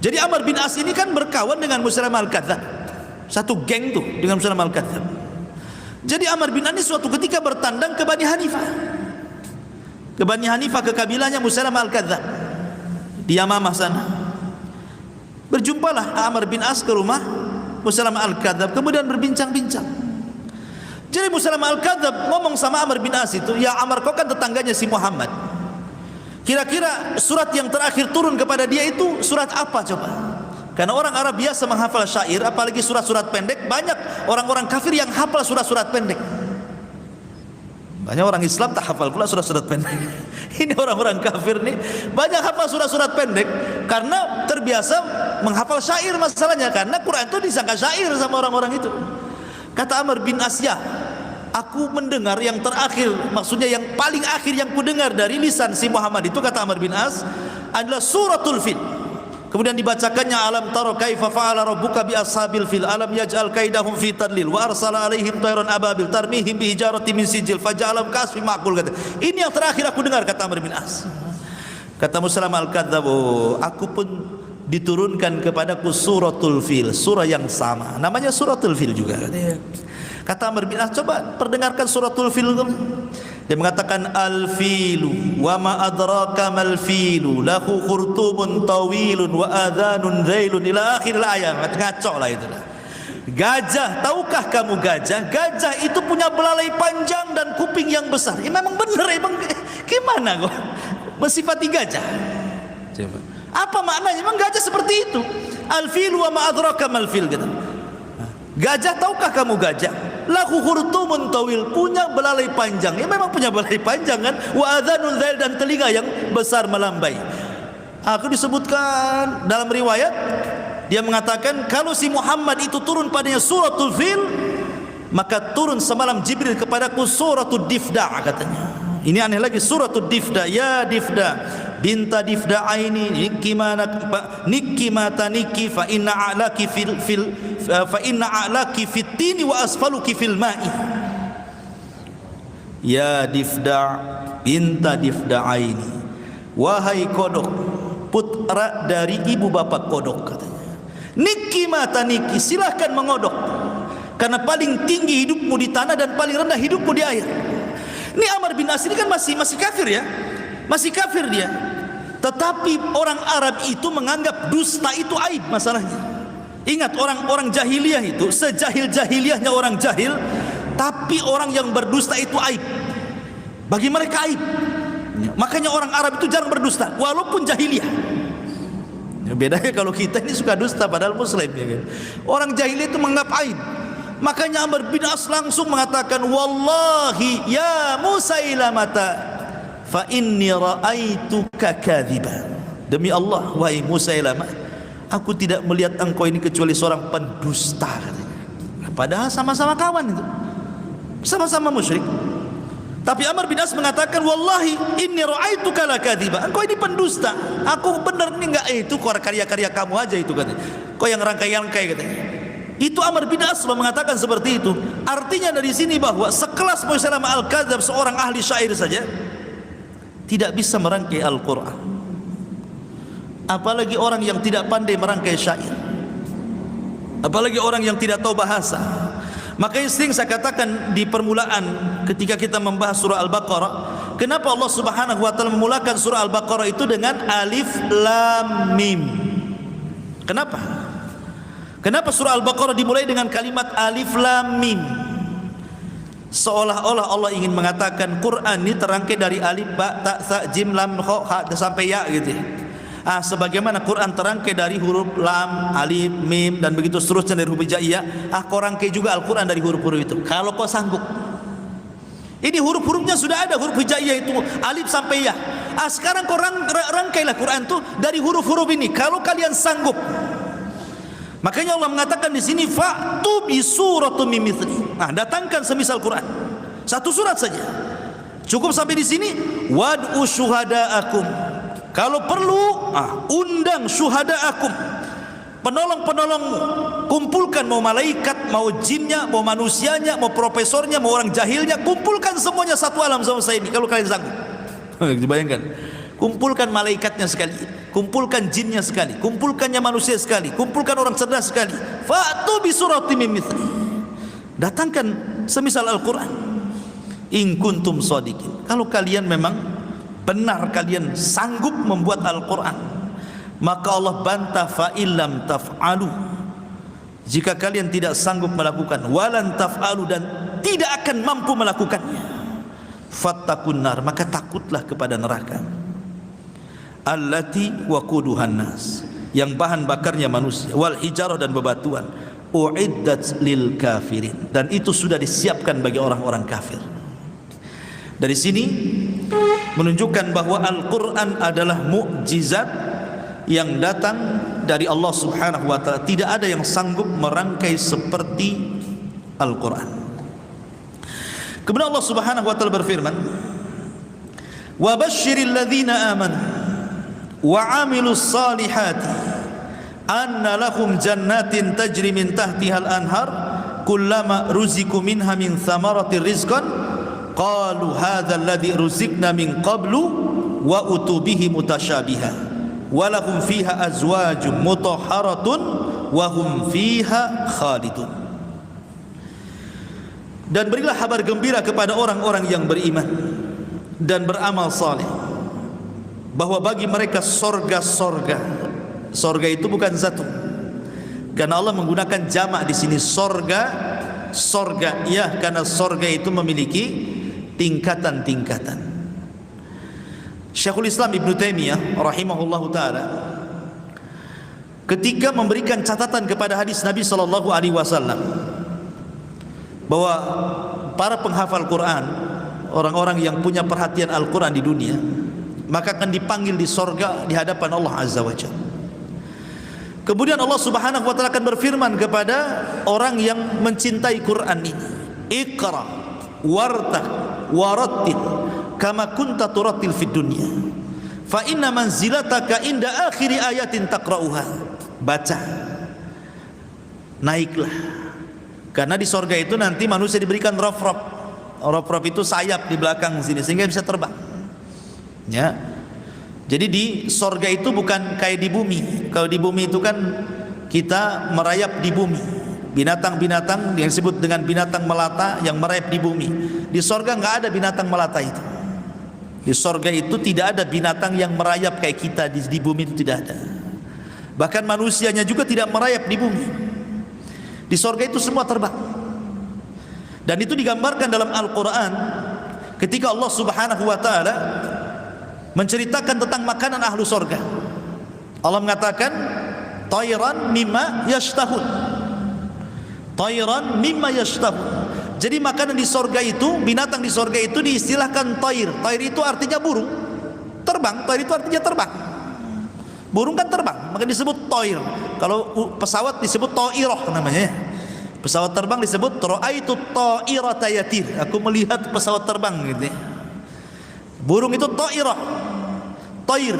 S1: Jadi Amr bin As ini kan berkawan dengan Musailamah Al-Kadzdzab, satu geng tuh dengan Musailamah Al-Kadzdzab. Jadi Amr bin As ini suatu ketika bertandang ke Bani Hanifah, ke kabilahnya Musailamah Al-Kadzdzab di Yamamah sana. Berjumpalah Amr bin As ke rumah Musailamah Al-Kadzdzab, kemudian berbincang-bincang. Jadi Musailamah Al-Kadzdzab ngomong sama Amr bin As itu, ya Amr, kau kan tetangganya si Muhammad, kira-kira surat yang terakhir turun kepada dia itu surat apa coba? Karena orang Arab biasa menghafal syair, apalagi surat-surat pendek. Banyak orang-orang kafir yang hafal surat-surat pendek. Banyak orang Islam tak hafal pula surat-surat pendek. Ini orang-orang kafir nih banyak hafal surat-surat pendek karena terbiasa menghafal syair masalahnya. Karena Quran itu disangka syair sama orang-orang itu. Kata Amr bin As, ya, aku mendengar yang terakhir, maksudnya yang paling akhir yang kudengar dari lisan si Muhammad itu, kata Amr bin As, adalah suratul Fil. Kemudian dibacakannya, alam tara kaifa fa'ala rabbuka bi ashabil fil alam yaj'al kaidahum fi tadlil wa arsala alaihim tayran ababil tarmihim bi hijaratin min sijil faja'alahum ka'asfin ma'kul. Ini yang terakhir aku dengar, kata Amr bin As. Kata Musailamah Al-Kadzdzab, aku pun diturunkan kepadaku suratul Fil, surah yang sama, namanya suratul Fil juga. Kata Amr bin As, coba perdengarkan suratul Fil. Dia mengatakan, al-filu wa ma adraka mal filu lahu khurtumun tawilun wa adhanun dhailun ila akhir ayat. Ngaco lah itu. Gajah, tahukah kamu gajah? Gajah itu punya belalai panjang dan kuping yang besar. Ya memang benar, emang gimana kok mensifati gajah? Coba. Apa maknanya? Memang gajah seperti itu. Al-filu wa ma adraka mal fil gitu. Gajah, tahukah kamu gajah? Lahu khurtumun tawil, punya belalai panjang. Ya memang punya belalai panjang kan. Wa adhanun dhail, dan telinga yang besar melambai. Aku disebutkan dalam riwayat, dia mengatakan kalau si Muhammad itu turun padanya suratul Fil, maka turun semalam Jibril kepadaku suratul Difda, katanya. Ini aneh lagi, suratul Difda. Ya Difda, binta difda'aini nikimata niki fa inna a'laki fit tini wa asfaluki fil ma'i. Ya Difda' binta difda'aini, wahai kodok, putra dari ibu bapa kodok, katanya. Niki mata niki, silahkan mengodok, karena paling tinggi hidupmu di tanah dan paling rendah hidupmu di air. Ini Amr bin As ini kan masih kafir ya, masih kafir dia. Tetapi orang Arab itu menganggap dusta itu aib masalahnya. Ingat, orang jahiliyah itu sejahil-jahiliyahnya orang jahil, tapi orang yang berdusta itu aib. Bagi mereka aib. Makanya orang Arab itu jarang berdusta walaupun jahiliyah. Bedanya kalau kita ini suka dusta padahal muslim ya kan? Orang jahiliyah itu menganggap aib. Makanya Amr bin As langsung mengatakan, wallahi ya Musailamata fa inni ra'aituka kadhiban. Demi Allah wahai Musailamah, aku tidak melihat engkau ini kecuali seorang pendusta, katanya. Padahal sama-sama kawan itu, sama-sama musyrik. Tapi Amr bin As mengatakan, wallahi inni ra'aituka lakadhiba, engkau ini pendusta. Aku benar ini enggak, itu karya-karya kamu aja itu, katanya. Kau yang rangkai-rangkai, katanya. Itu Amr bin As mengatakan seperti itu. Artinya dari sini bahwa sekelas Musailamah al-Kadzdzab, seorang ahli syair saja, tidak bisa merangkai Al-Quran, apalagi orang yang tidak pandai merangkai syair, apalagi orang yang tidak tahu bahasa. Makanya sering saya katakan di permulaan ketika kita membahas surah Al-Baqarah, kenapa Allah Subhanahu wa taala memulakan surah Al-Baqarah itu dengan alif lam mim? Kenapa? Kenapa surah Al-Baqarah dimulai dengan kalimat alif lam mim? Seolah-olah Allah ingin mengatakan Quran ini terangkai dari alif, ba, ta, sa, jim, lam, kha, ha sampai ya gitu. Sebagaimana Quran terangkai dari huruf lam, alif, mim dan begitu seterusnya dari huruf hijaiyah, kau rangkai juga Al-Quran dari huruf-huruf itu. Kalau kau sanggup. Ini huruf-hurufnya sudah ada, huruf hijaiyah itu alif sampai ya. Sekarang kau rangkailah Quran itu dari huruf-huruf ini. Kalau kalian sanggup. Makanya Allah mengatakan di sini fa'tu bi suratum min mithli. Datangkan semisal Quran. Satu surat saja. Cukup sampai di sini. Wad'u syuhada'akum. Kalau perlu, undang syuhada'akum. Penolong-penolongmu. Kumpulkan mau malaikat, mau jinnya, mau manusianya, mau profesornya, mau orang jahilnya, kumpulkan semuanya satu alam sama saya ini kalau kalian sanggup. Dibayangkan. Kumpulkan malaikatnya sekali, kumpulkan jinnya sekali, kumpulkannya manusia sekali, kumpulkan orang cerdas sekali. Fa'tu bi suratin min mithli. Datangkan semisal Al-Quran. In kuntum shadiqin. Kalau kalian memang benar, kalian sanggup membuat Al-Quran, maka Allah bantah fa illam taf'alu. Jika kalian tidak sanggup melakukan, walan taf'alu, dan tidak akan mampu melakukannya, fattaqun nar, maka takutlah kepada neraka. Allati waquduhan nas, yang bahan bakarnya manusia, wal hijarah, dan bebatuan, uiddat lil kafirin, dan itu sudah disiapkan bagi orang-orang kafir. Dari sini menunjukkan bahwa Al-Quran adalah mukjizat yang datang dari Allah Subhanahu wa taala. Tidak ada yang sanggup merangkai seperti Al-Quran. Kemudian Allah Subhanahu wa taala berfirman, wa basyiril ladzina amanu wa 'amilus salihati anna lahum jannatin tajri min tahtihal anhar kullama ruziqu minha min thamaratir rizqan qalu hadzal ladzi ruziqna min qablu wa utubihi mutasyabiha wa lahum fiha azwajun mutahharatun wa hum fiha khalidun. Dan berilah kabar gembira kepada orang-orang yang beriman dan beramal saleh bahwa bagi mereka sorga-sorga. Sorga itu bukan satu, karena Allah menggunakan jamak di sini, sorga, sorga. Ya, karena sorga itu memiliki tingkatan-tingkatan. Syekhul Islam Ibnu Taimiyah rahimahullahu taala ketika memberikan catatan kepada hadis Nabi sallallahu alaihi wasallam bahwa para penghafal Quran, orang-orang yang punya perhatian Al-Quran di dunia, maka akan dipanggil di sorga di hadapan Allah Azza wa Jalla. Kemudian Allah Subhanahu wa taala akan berfirman kepada orang yang mencintai Quran ini, Iqra wartaq warattil kama kunta turattil fid dunya fa inna manzilataka inda akhiri ayatin taqra'uha. Baca, naiklah, karena di sorga itu nanti manusia diberikan raf-raf. Raf-raf itu sayap di belakang sini sehingga bisa terbang, ya. Jadi di sorga itu bukan kayak di bumi. Kalau di bumi itu kan kita merayap di bumi, binatang-binatang yang disebut dengan binatang melata yang merayap di bumi. Di sorga nggak ada binatang melata itu. Di sorga itu tidak ada binatang yang merayap kayak kita di bumi, itu tidak ada. Bahkan manusianya juga tidak merayap di bumi. Di sorga itu semua terbang. Dan itu digambarkan dalam Al-Quran ketika Allah Subhanahu wa ta'ala menceritakan tentang makanan ahlu sorga. Allah mengatakan tayran mimma yashtahun, tayran mimma yashtahun. Jadi makanan di sorga itu, binatang di sorga itu diistilahkan tayr. Tayr itu artinya burung, terbang. Tayr itu artinya terbang. Burung kan terbang, maka disebut tayr. Kalau pesawat disebut ta'irah namanya. Pesawat terbang disebut ra'aitu ta'irata yatir. Aku melihat pesawat terbang gitu ya. Burung itu ta'irah, tayr,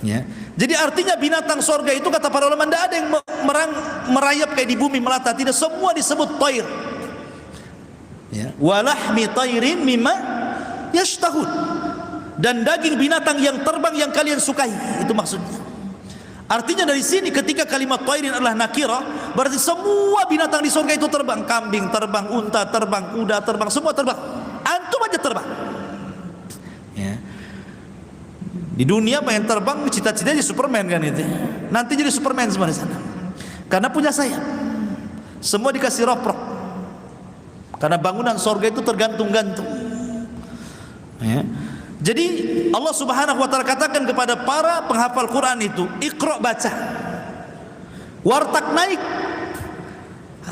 S1: ya. Jadi artinya binatang sorga itu kata para ulama tidak ada yang merayap kayak di bumi melata, tidak, semua disebut tayr, ya. Walahmi tayrin mimma yashtahun, dan daging binatang yang terbang yang kalian sukai, itu maksudnya. Artinya dari sini ketika kalimat tayrin adalah nakirah, berarti semua binatang di sorga itu terbang. Kambing terbang, unta terbang, kuda terbang, semua terbang. Antum aja terbang. Ya. Di dunia pengen terbang, cita-citanya jadi Superman kan itu. Nanti jadi Superman semua di sana. Karena punya sayap. Semua dikasih rop-rop. Karena bangunan sorga itu tergantung-gantung. Ya. Jadi Allah Subhanahu wa ta'ala katakan kepada para penghafal Quran itu, Iqra, baca. Wartak, naik.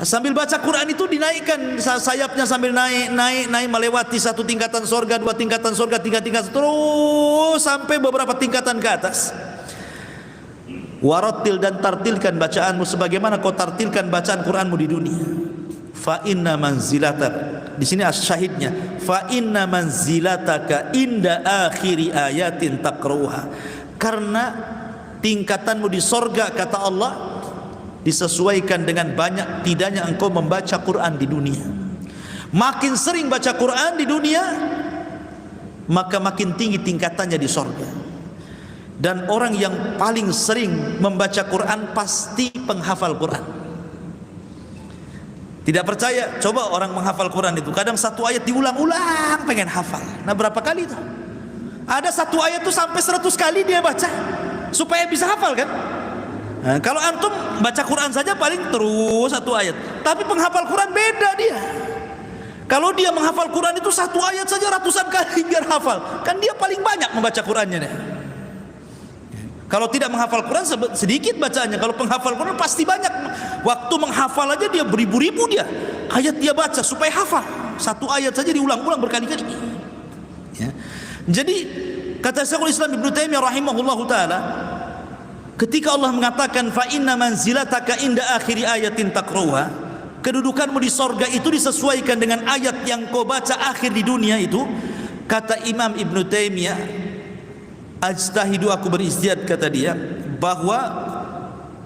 S1: Sambil baca Quran itu dinaikkan sayapnya, sambil naik melewati satu tingkatan sorga, dua tingkatan sorga, tiga tingkatan, terus sampai beberapa tingkatan ke atas. Warattil, dan tartilkan bacaanmu sebagaimana kau tartilkan bacaan Quranmu di dunia. Fa inna manzilataka, di sini syahidnya, fa inna manzilataka inda akhiri ayatin taqra'uha. Karena tingkatanmu di sorga, kata Allah, disesuaikan dengan banyak tidaknya engkau membaca Quran di dunia. Makin sering baca Quran di dunia, maka makin tinggi tingkatannya di sorga. Dan orang yang paling sering membaca Quran pasti penghafal Quran. Tidak percaya? Coba orang menghafal Quran itu, kadang satu ayat diulang-ulang pengen hafal. Nah, berapa kali itu? Ada satu ayat itu sampai 100 kali dia baca supaya bisa hafal kan? Nah, kalau antum baca Quran saja paling terus satu ayat, tapi penghafal Quran beda dia. Kalau dia menghafal Quran itu satu ayat saja ratusan kali biar hafal, kan dia paling banyak membaca Qurannya deh. Kalau tidak menghafal Quran sedikit bacaannya. Kalau penghafal Quran pasti banyak. Waktu menghafal aja dia beribu-ribu dia ayat dia baca supaya hafal. Satu ayat saja diulang-ulang berkali-kali. Ya. Jadi kata Syekhul Islam Ibnu Taimiyah rahimahullahu taala, ketika Allah mengatakan fa inna manzilataka inda akhiri ayatin taqra'uha, kedudukanmu di sorga itu disesuaikan dengan ayat yang kau baca akhir di dunia itu. Kata Imam Ibnu Taimiyah, ajtahidu, aku beristihad, kata dia, bahwa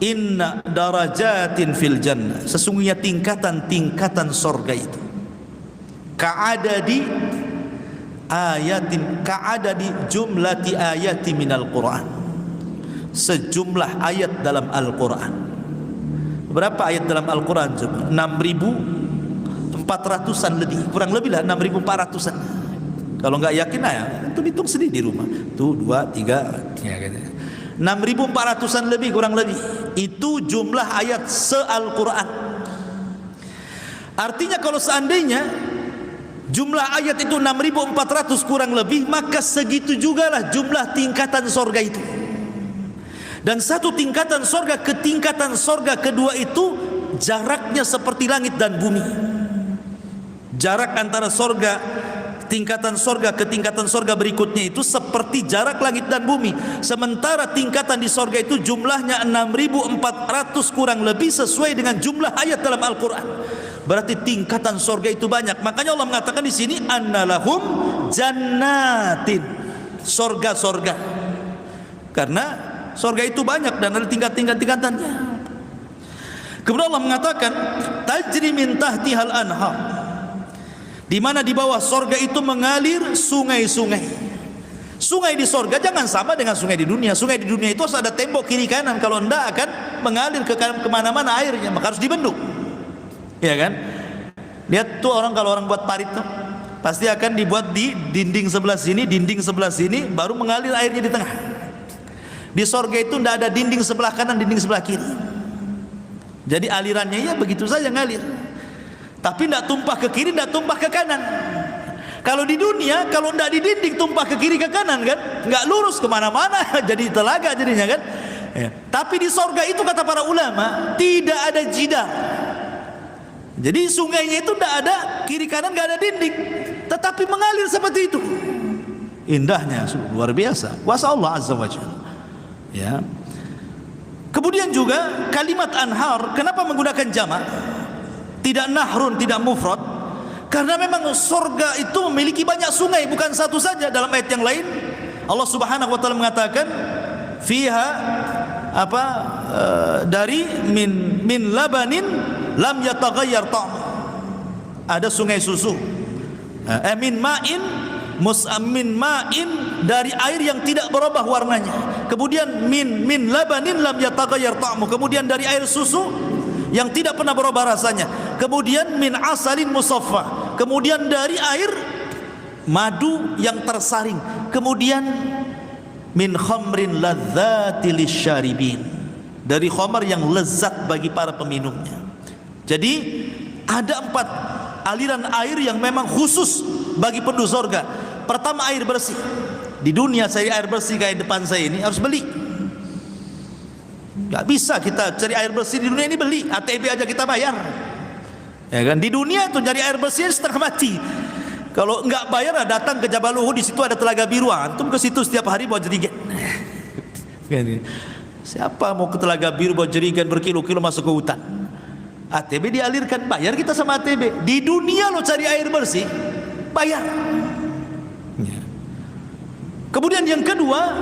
S1: inna darajatin fil jannah, sesungguhnya tingkatan-tingkatan sorga itu ka'adadi ayatin, ka'adadi jumlati ayati minal Quran, sejumlah ayat dalam Al-Quran. Berapa ayat dalam Al-Quran? 6.400-an lebih, kurang lebih lah 6.400-an. Kalau nggak yakin ya, itu hitung sendiri di rumah. Tuh 2, 3, ya gitu. 6.400-an lebih, kurang lebih. Itu jumlah ayat se-Al-Quran. Artinya kalau seandainya jumlah ayat itu 6.400 kurang lebih, maka segitu jugalah jumlah tingkatan sorga itu. Dan satu tingkatan sorga ke tingkatan sorga kedua itu jaraknya seperti langit dan bumi. Jarak antara sorga, tingkatan sorga ke tingkatan sorga berikutnya itu seperti jarak langit dan bumi. Sementara tingkatan di sorga itu jumlahnya 6.400 kurang lebih, sesuai dengan jumlah ayat dalam Al-Quran. Berarti tingkatan sorga itu banyak. Makanya Allah mengatakan di sini annalahum jannatin, sorga-sorga. Karena sorga itu banyak dan ada tingkatannya. Kemudian Allah mengatakan tajri min tahtihal anhar, di mana di bawah sorga itu mengalir sungai-sungai. Sungai di sorga jangan sama dengan sungai di dunia. Sungai di dunia itu harus ada tembok kiri kanan, kalau enggak akan mengalir ke kemana-mana airnya, maka harus dibendung, ya kan? Lihat tuh kalau orang buat parit tuh pasti akan dibuat di dinding sebelah sini, baru mengalir airnya di tengah. Di sorga itu tidak ada dinding sebelah kanan, dinding sebelah kiri. Jadi alirannya ya begitu saja ngalir, tapi tidak tumpah ke kiri, tidak tumpah ke kanan. Kalau di dunia, kalau tidak di dinding tumpah ke kiri ke kanan kan, nggak lurus kemana-mana, jadi telaga jadinya kan. Ya. Tapi di sorga itu kata para ulama tidak ada jidar. Jadi sungainya itu tidak ada kiri kanan, nggak ada dinding, tetapi mengalir seperti itu. Indahnya luar biasa. Wasa Allah Azza wa Jalla. Ya. Kemudian juga kalimat anhar, kenapa menggunakan jamak? Tidak nahrun, tidak mufrad. Karena memang surga itu memiliki banyak sungai, bukan satu saja. Dalam ayat yang lain Allah Subhanahu wa taala mengatakan fiha dari min labanin lam yataghayyar ta'am. Ada sungai susu. Min ma'in dari air yang tidak berubah warnanya. Kemudian min labanin lam yataghayyar ta'amu. Kemudian dari air susu yang tidak pernah berubah rasanya. Kemudian min asalin musaffa. Kemudian dari air madu yang tersaring. Kemudian min khamrin ladzati lisyaribin, dari khamar yang lezat bagi para peminumnya. Jadi ada 4 aliran air yang memang khusus bagi penduduk surga. Pertama, air bersih. Di dunia cari air bersih kayak depan saya ini harus beli. Gak bisa kita cari air bersih di dunia ini beli, ATB aja kita bayar, ya kan? Di dunia itu cari air bersih setengah mati. Kalau nggak bayar, datang ke Jabal Uhud, di situ ada telaga biru, antum ke situ setiap hari bawa jerigen. Siapa mau ke telaga biru bawa jerigen berkilo-kilo masuk ke hutan? ATB dialirkan, bayar kita sama ATB. Di dunia lo cari air bersih bayar. Kemudian yang kedua,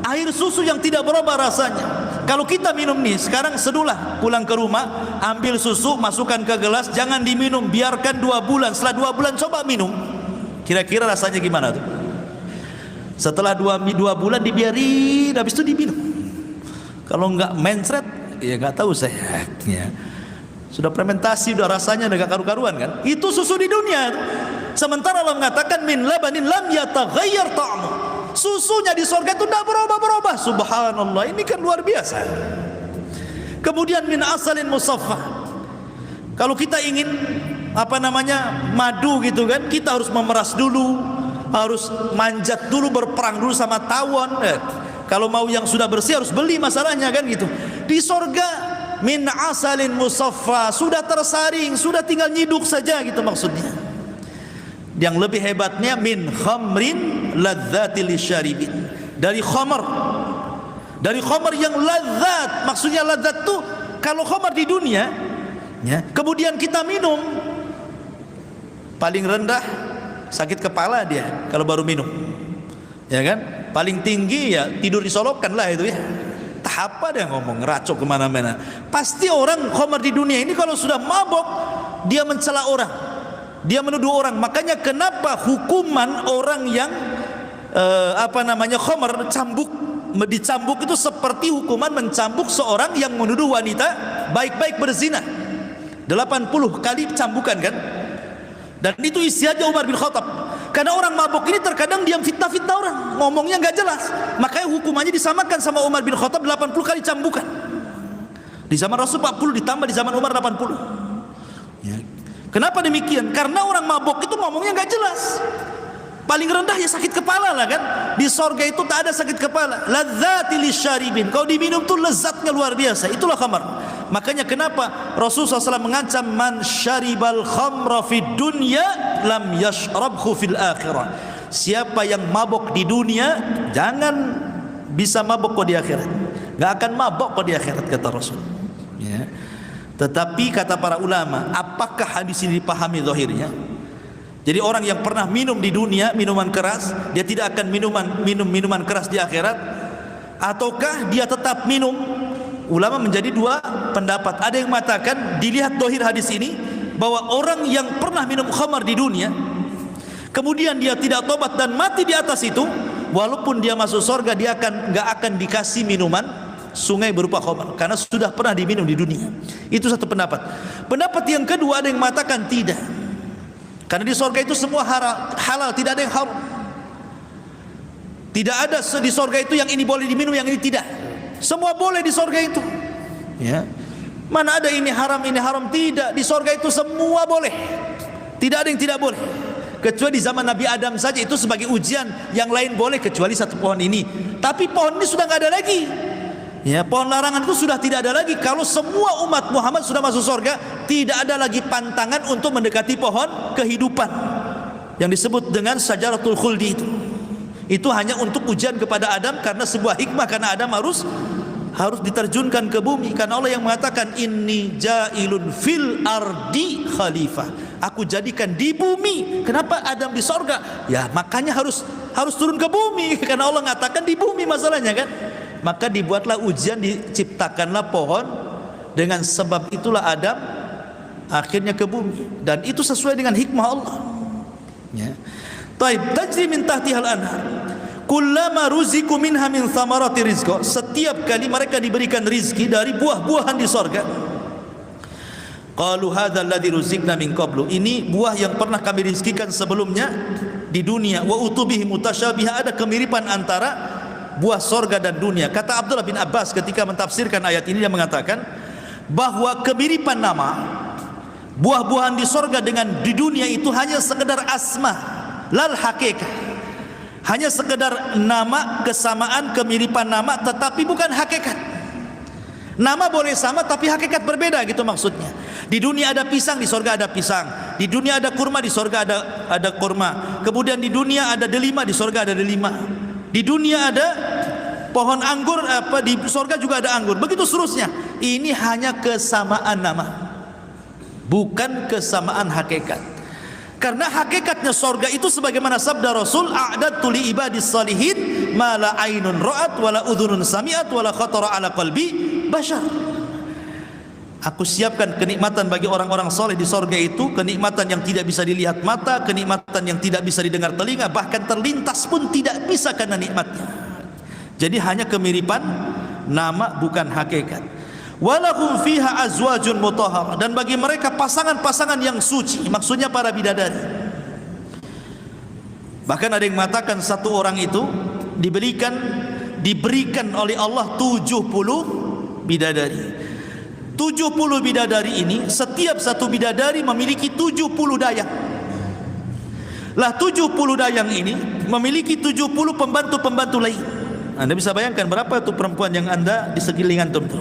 S1: air susu yang tidak berubah rasanya. Kalau kita minum nih, sekarang sedulah pulang ke rumah, ambil susu, masukkan ke gelas, jangan diminum, biarkan 2 bulan. Setelah 2 bulan coba minum, kira-kira rasanya gimana tuh? Setelah 2 bulan dibiarin, habis itu diminum. Kalau nggak mencret, ya nggak tahu saya. Ya. Sudah fermentasi, udah rasanya udah gak karu-karuan kan? Itu susu di dunia. Sementara Allah mengatakan min labanin lam yataghayyar ta'amu. Susunya di surga itu tidak berubah-berubah. Subhanallah, ini kan luar biasa. Kemudian min asalin musaffa. Kalau kita ingin madu gitu kan, kita harus memeras dulu, harus manjat dulu, berperang dulu sama tawon. Kalau mau yang sudah bersih harus beli masalahnya kan gitu. Di surga min asalin musaffa, sudah tersaring, sudah tinggal nyiduk saja gitu maksudnya. Yang lebih hebatnya min khamrin ladzati lisyaribin, dari khamar yang lezat. Maksudnya lezat tuh kalau khamar di dunia ya, kemudian kita minum, paling rendah sakit kepala dia kalau baru minum, ya kan? Paling tinggi ya tidur disolokan lah itu ya. Tahap apa dia ngomong ngeracok kemana-mana. Pasti orang khamar di dunia ini kalau sudah mabok dia mencela orang, dia menuduh orang. Makanya kenapa hukuman orang yang khamar dicambuk itu seperti hukuman mencambuk seorang yang menuduh wanita baik-baik berzina. 80 kali cambukan kan? Dan itu isi aja Umar bin Khattab. Karena orang mabuk ini terkadang diam fitnah-fitnah orang, ngomongnya nggak jelas. Makanya hukumannya disamakan sama Umar bin Khattab, 80 kali cambukan. Di zaman Rasul 40, ditambah di zaman Umar 80. Ya. Kenapa demikian? Karena orang mabuk itu ngomongnya nggak jelas. Paling rendah ya sakit kepala lah kan. Di sorga itu tak ada sakit kepala. Ladzati lisyaribin. Kalau diminum tuh lezatnya luar biasa. Itulah khamar. Makanya kenapa Rasulullah SAW mengancam man syaribal khamra fid dunya lam yashrabhu fil akhirah. Siapa yang mabuk di dunia jangan bisa mabuk kok di akhirat. Gak akan mabuk kok di akhirat kata Rasul. Tetapi kata para ulama, apakah hadis ini dipahami zahirnya? Jadi orang yang pernah minum di dunia minuman keras, dia tidak akan minum minuman keras di akhirat, ataukah dia tetap minum? Ulama menjadi dua pendapat. Ada yang mengatakan, dilihat dohir hadis ini, bahwa orang yang pernah minum khamar di dunia, kemudian dia tidak tobat dan mati di atas itu, walaupun dia masuk surga, dia nggak akan dikasih minuman sungai berupa khamar, karena sudah pernah diminum di dunia. Itu satu pendapat. Pendapat yang kedua, ada yang mengatakan tidak, karena di surga itu semua halal, tidak ada yang haram. Tidak ada di surga itu yang ini boleh diminum, yang ini tidak. Semua boleh di surga itu. Ya. Mana ada ini haram, tidak. Di surga itu semua boleh. Tidak ada yang tidak boleh. Kecuali di zaman Nabi Adam saja, itu sebagai ujian. Yang lain boleh kecuali satu pohon ini. Tapi pohon ini sudah nggak ada lagi. Ya, pohon larangan itu sudah tidak ada lagi. Kalau semua umat Muhammad sudah masuk surga, tidak ada lagi pantangan untuk mendekati pohon kehidupan yang disebut dengan syajaratul khuldi itu. Itu hanya untuk ujian kepada Adam, karena sebuah hikmah, karena Adam harus diterjunkan ke bumi, karena Allah yang mengatakan inni ja'ilun fil ardi khalifah. Aku jadikan di bumi. Kenapa Adam di surga? Ya makanya harus turun ke bumi, karena Allah mengatakan di bumi masalahnya kan. Maka dibuatlah ujian, diciptakanlah pohon. Dengan sebab itulah Adam akhirnya ke bumi, dan itu sesuai dengan hikmah Allah. Ya. Taib tajri min tahtihal anhar. Kullama ruziku minha min thamarati rizqa. Setiap kali mereka diberikan rizki dari buah-buahan di sorga. Qalu hadzal ladzi ruzikna min qablu. Ini buah yang pernah kami rizkikan sebelumnya di dunia. Wa utubihi mutasyabiha. Ada kemiripan antara buah sorga dan dunia. Kata Abdullah bin Abbas ketika mentafsirkan ayat ini, dia mengatakan bahwa kemiripan nama buah-buahan di sorga dengan di dunia itu hanya sekedar asma, lal hakikat. Hanya sekedar nama, kesamaan, kemiripan nama, tetapi bukan hakikat. Nama boleh sama tapi hakikat berbeda, gitu maksudnya. Di dunia ada pisang, di sorga ada pisang. Di dunia ada kurma, di sorga ada kurma. Kemudian di dunia ada delima, di sorga ada delima. Di dunia ada pohon anggur, di sorga juga ada anggur. Begitu seterusnya. Ini hanya kesamaan nama, bukan kesamaan hakikat. Karena hakikatnya sorga itu sebagaimana sabda Rasul, a'dadtu li ibadis salihin ma la ainun ra'at wa la udhunun sami'at wa la khatara ala qalbi bashar. Aku siapkan kenikmatan bagi orang-orang soleh di sorga itu, kenikmatan yang tidak bisa dilihat mata, kenikmatan yang tidak bisa didengar telinga, bahkan terlintas pun tidak bisa karena nikmatnya. Jadi hanya kemiripan nama, bukan hakikat. Walahum fiha azwajun mutahhar. Dan bagi mereka pasangan-pasangan yang suci, maksudnya para bidadari. Bahkan ada yang mengatakan satu orang itu diberikan oleh Allah 70 bidadari. 70 bidadari ini, setiap satu bidadari memiliki 70 dayang. Lah 70 dayang ini memiliki 70 pembantu-pembantu lain. Anda bisa bayangkan berapa itu perempuan yang Anda di sekeliling antum itu?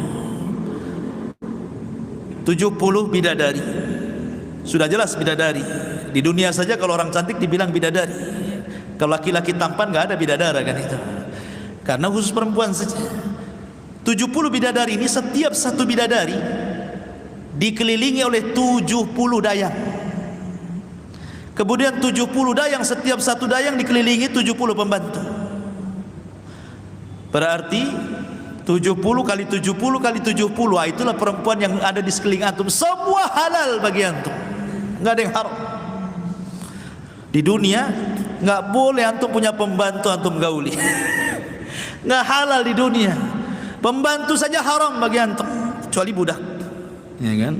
S1: 70 bidadari. Sudah jelas bidadari. Di dunia saja kalau orang cantik dibilang bidadari. Kalau laki-laki tampan nggak ada bidadara kan itu. Karena khusus perempuan saja. 70 bidadari ini, setiap satu bidadari dikelilingi oleh 70 dayang. Kemudian 70 dayang, setiap satu dayang dikelilingi 70 pembantu. Berarti 70 kali 70 kali 70, itulah perempuan yang ada di sekeliling antum. Semua halal bagi antum, nggak ada yang haram. Di dunia nggak boleh antum punya pembantu antum gauli. Nggak halal di dunia. Pembantu saja haram bagi antum, kecuali budak, ya kan?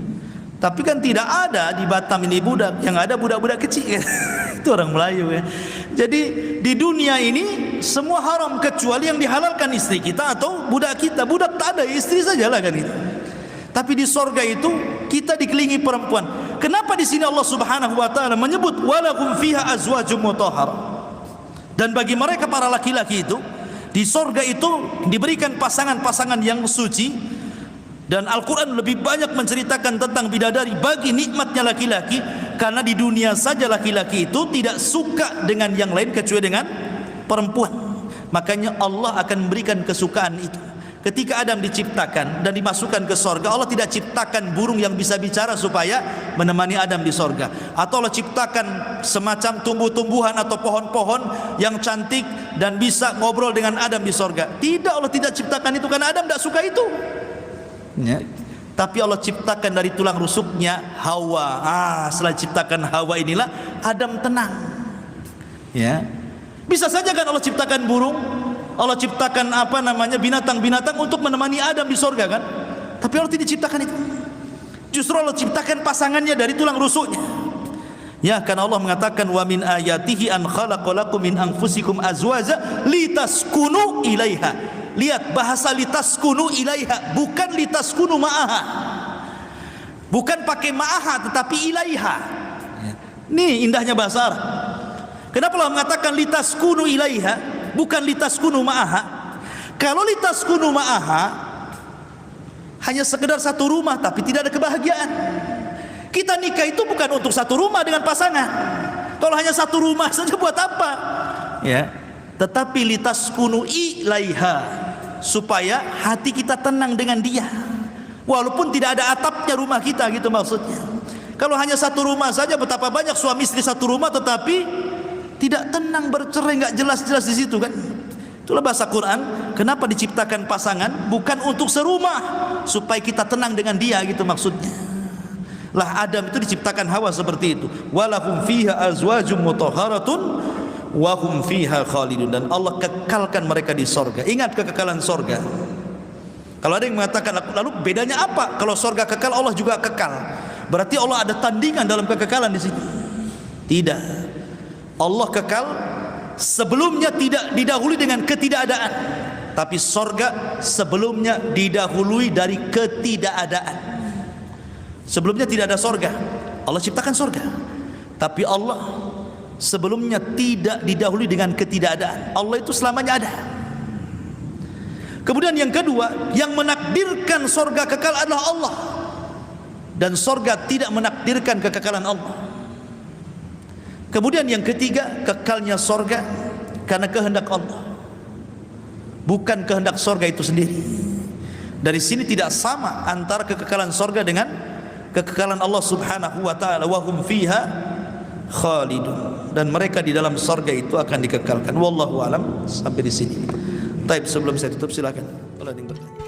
S1: Tapi kan tidak ada di Batam ini budak, yang ada budak-budak kecil. Itu orang Melayu ya. Jadi di dunia ini semua haram kecuali yang dihalalkan istri kita atau budak kita. Budak tak ada, istri sajalah kan itu. Tapi di sorga itu kita dikelilingi perempuan. Kenapa di sini Allah Subhanahu wa taala menyebut walakum fiha azwajum mutahhar? Dan bagi mereka para laki-laki itu di sorga itu diberikan pasangan-pasangan yang suci. Dan Al-Quran lebih banyak menceritakan tentang bidadari bagi nikmatnya laki-laki. Karena di dunia saja laki-laki itu tidak suka dengan yang lain kecuali dengan perempuan. Makanya Allah akan memberikan kesukaan itu. ketika Adam diciptakan dan dimasukkan ke sorga, Allah tidak ciptakan burung yang bisa bicara supaya menemani Adam di sorga, atau Allah ciptakan semacam tumbuh-tumbuhan atau pohon-pohon yang cantik dan bisa ngobrol dengan Adam di sorga. Tidak, Allah tidak ciptakan itu karena Adam tidak suka itu ya. Tapi Allah ciptakan dari tulang rusuknya Hawa. Setelah ciptakan Hawa inilah Adam tenang ya. Bisa saja kan Allah ciptakan burung, Allah ciptakan binatang-binatang untuk menemani Adam di sorga kan. Tapi Allah tidak ciptakan itu. Justru Allah ciptakan pasangannya dari tulang rusuknya. Ya, karena Allah mengatakan wa min ayatihi an khalaqalakum min anfusikum azwaja litaskunu ilaiha. Lihat bahasa litaskunu ilaiha, bukan litaskunu ma'aha. Bukan pakai ma'aha tetapi ilaiha. Nih indahnya bahasa Arab. Kenapa Allah mengatakan litaskunu ilaiha, bukan litaskunu ma'aha? Kalau litaskunu ma'aha hanya sekedar satu rumah tapi tidak ada kebahagiaan. Kita nikah itu bukan untuk satu rumah dengan pasangan. Kalau hanya satu rumah saja buat apa? Ya. Tetapi litaskunu ilaiha, supaya hati kita tenang dengan dia. Walaupun tidak ada atapnya rumah kita, gitu maksudnya. Kalau hanya satu rumah saja, betapa banyak suami istri satu rumah tetapi tidak tenang, bercerai, nggak jelas-jelas di situ kan. Itulah bahasa Quran. Kenapa diciptakan pasangan? Bukan untuk serumah, supaya kita tenang dengan dia, gitu maksudnya. Lah Adam itu diciptakan Hawa seperti itu. Walahum fiha azwajum mutahharatun wa hum fiha khalidun. Dan Allah kekalkan mereka di sorga. Ingat kekekalan sorga. Kalau ada yang mengatakan lalu bedanya apa? Kalau sorga kekal, Allah juga kekal. Berarti Allah ada tandingan dalam kekekalan di sini. Tidak. Allah kekal, sebelumnya tidak didahului dengan ketidakadaan, tapi sorga sebelumnya didahului dari ketidakadaan. Sebelumnya tidak ada sorga, Allah ciptakan sorga, tapi Allah sebelumnya tidak didahului dengan ketidakadaan. Allah itu selamanya ada. Kemudian yang kedua, yang menakdirkan sorga kekal adalah Allah, dan sorga tidak menakdirkan kekekalan Allah. Kemudian yang ketiga, kekalnya sorga karena kehendak Allah, bukan kehendak sorga itu sendiri. Dari sini tidak sama antara kekekalan sorga dengan kekekalan Allah subhanahu wa ta'ala. Wa hum fiha khalidun. Dan mereka di dalam sorga itu akan dikekalkan. Wallahu alam. Sampai di sini. Taib, sebelum saya tutup silakan kalau ada yang bertanya.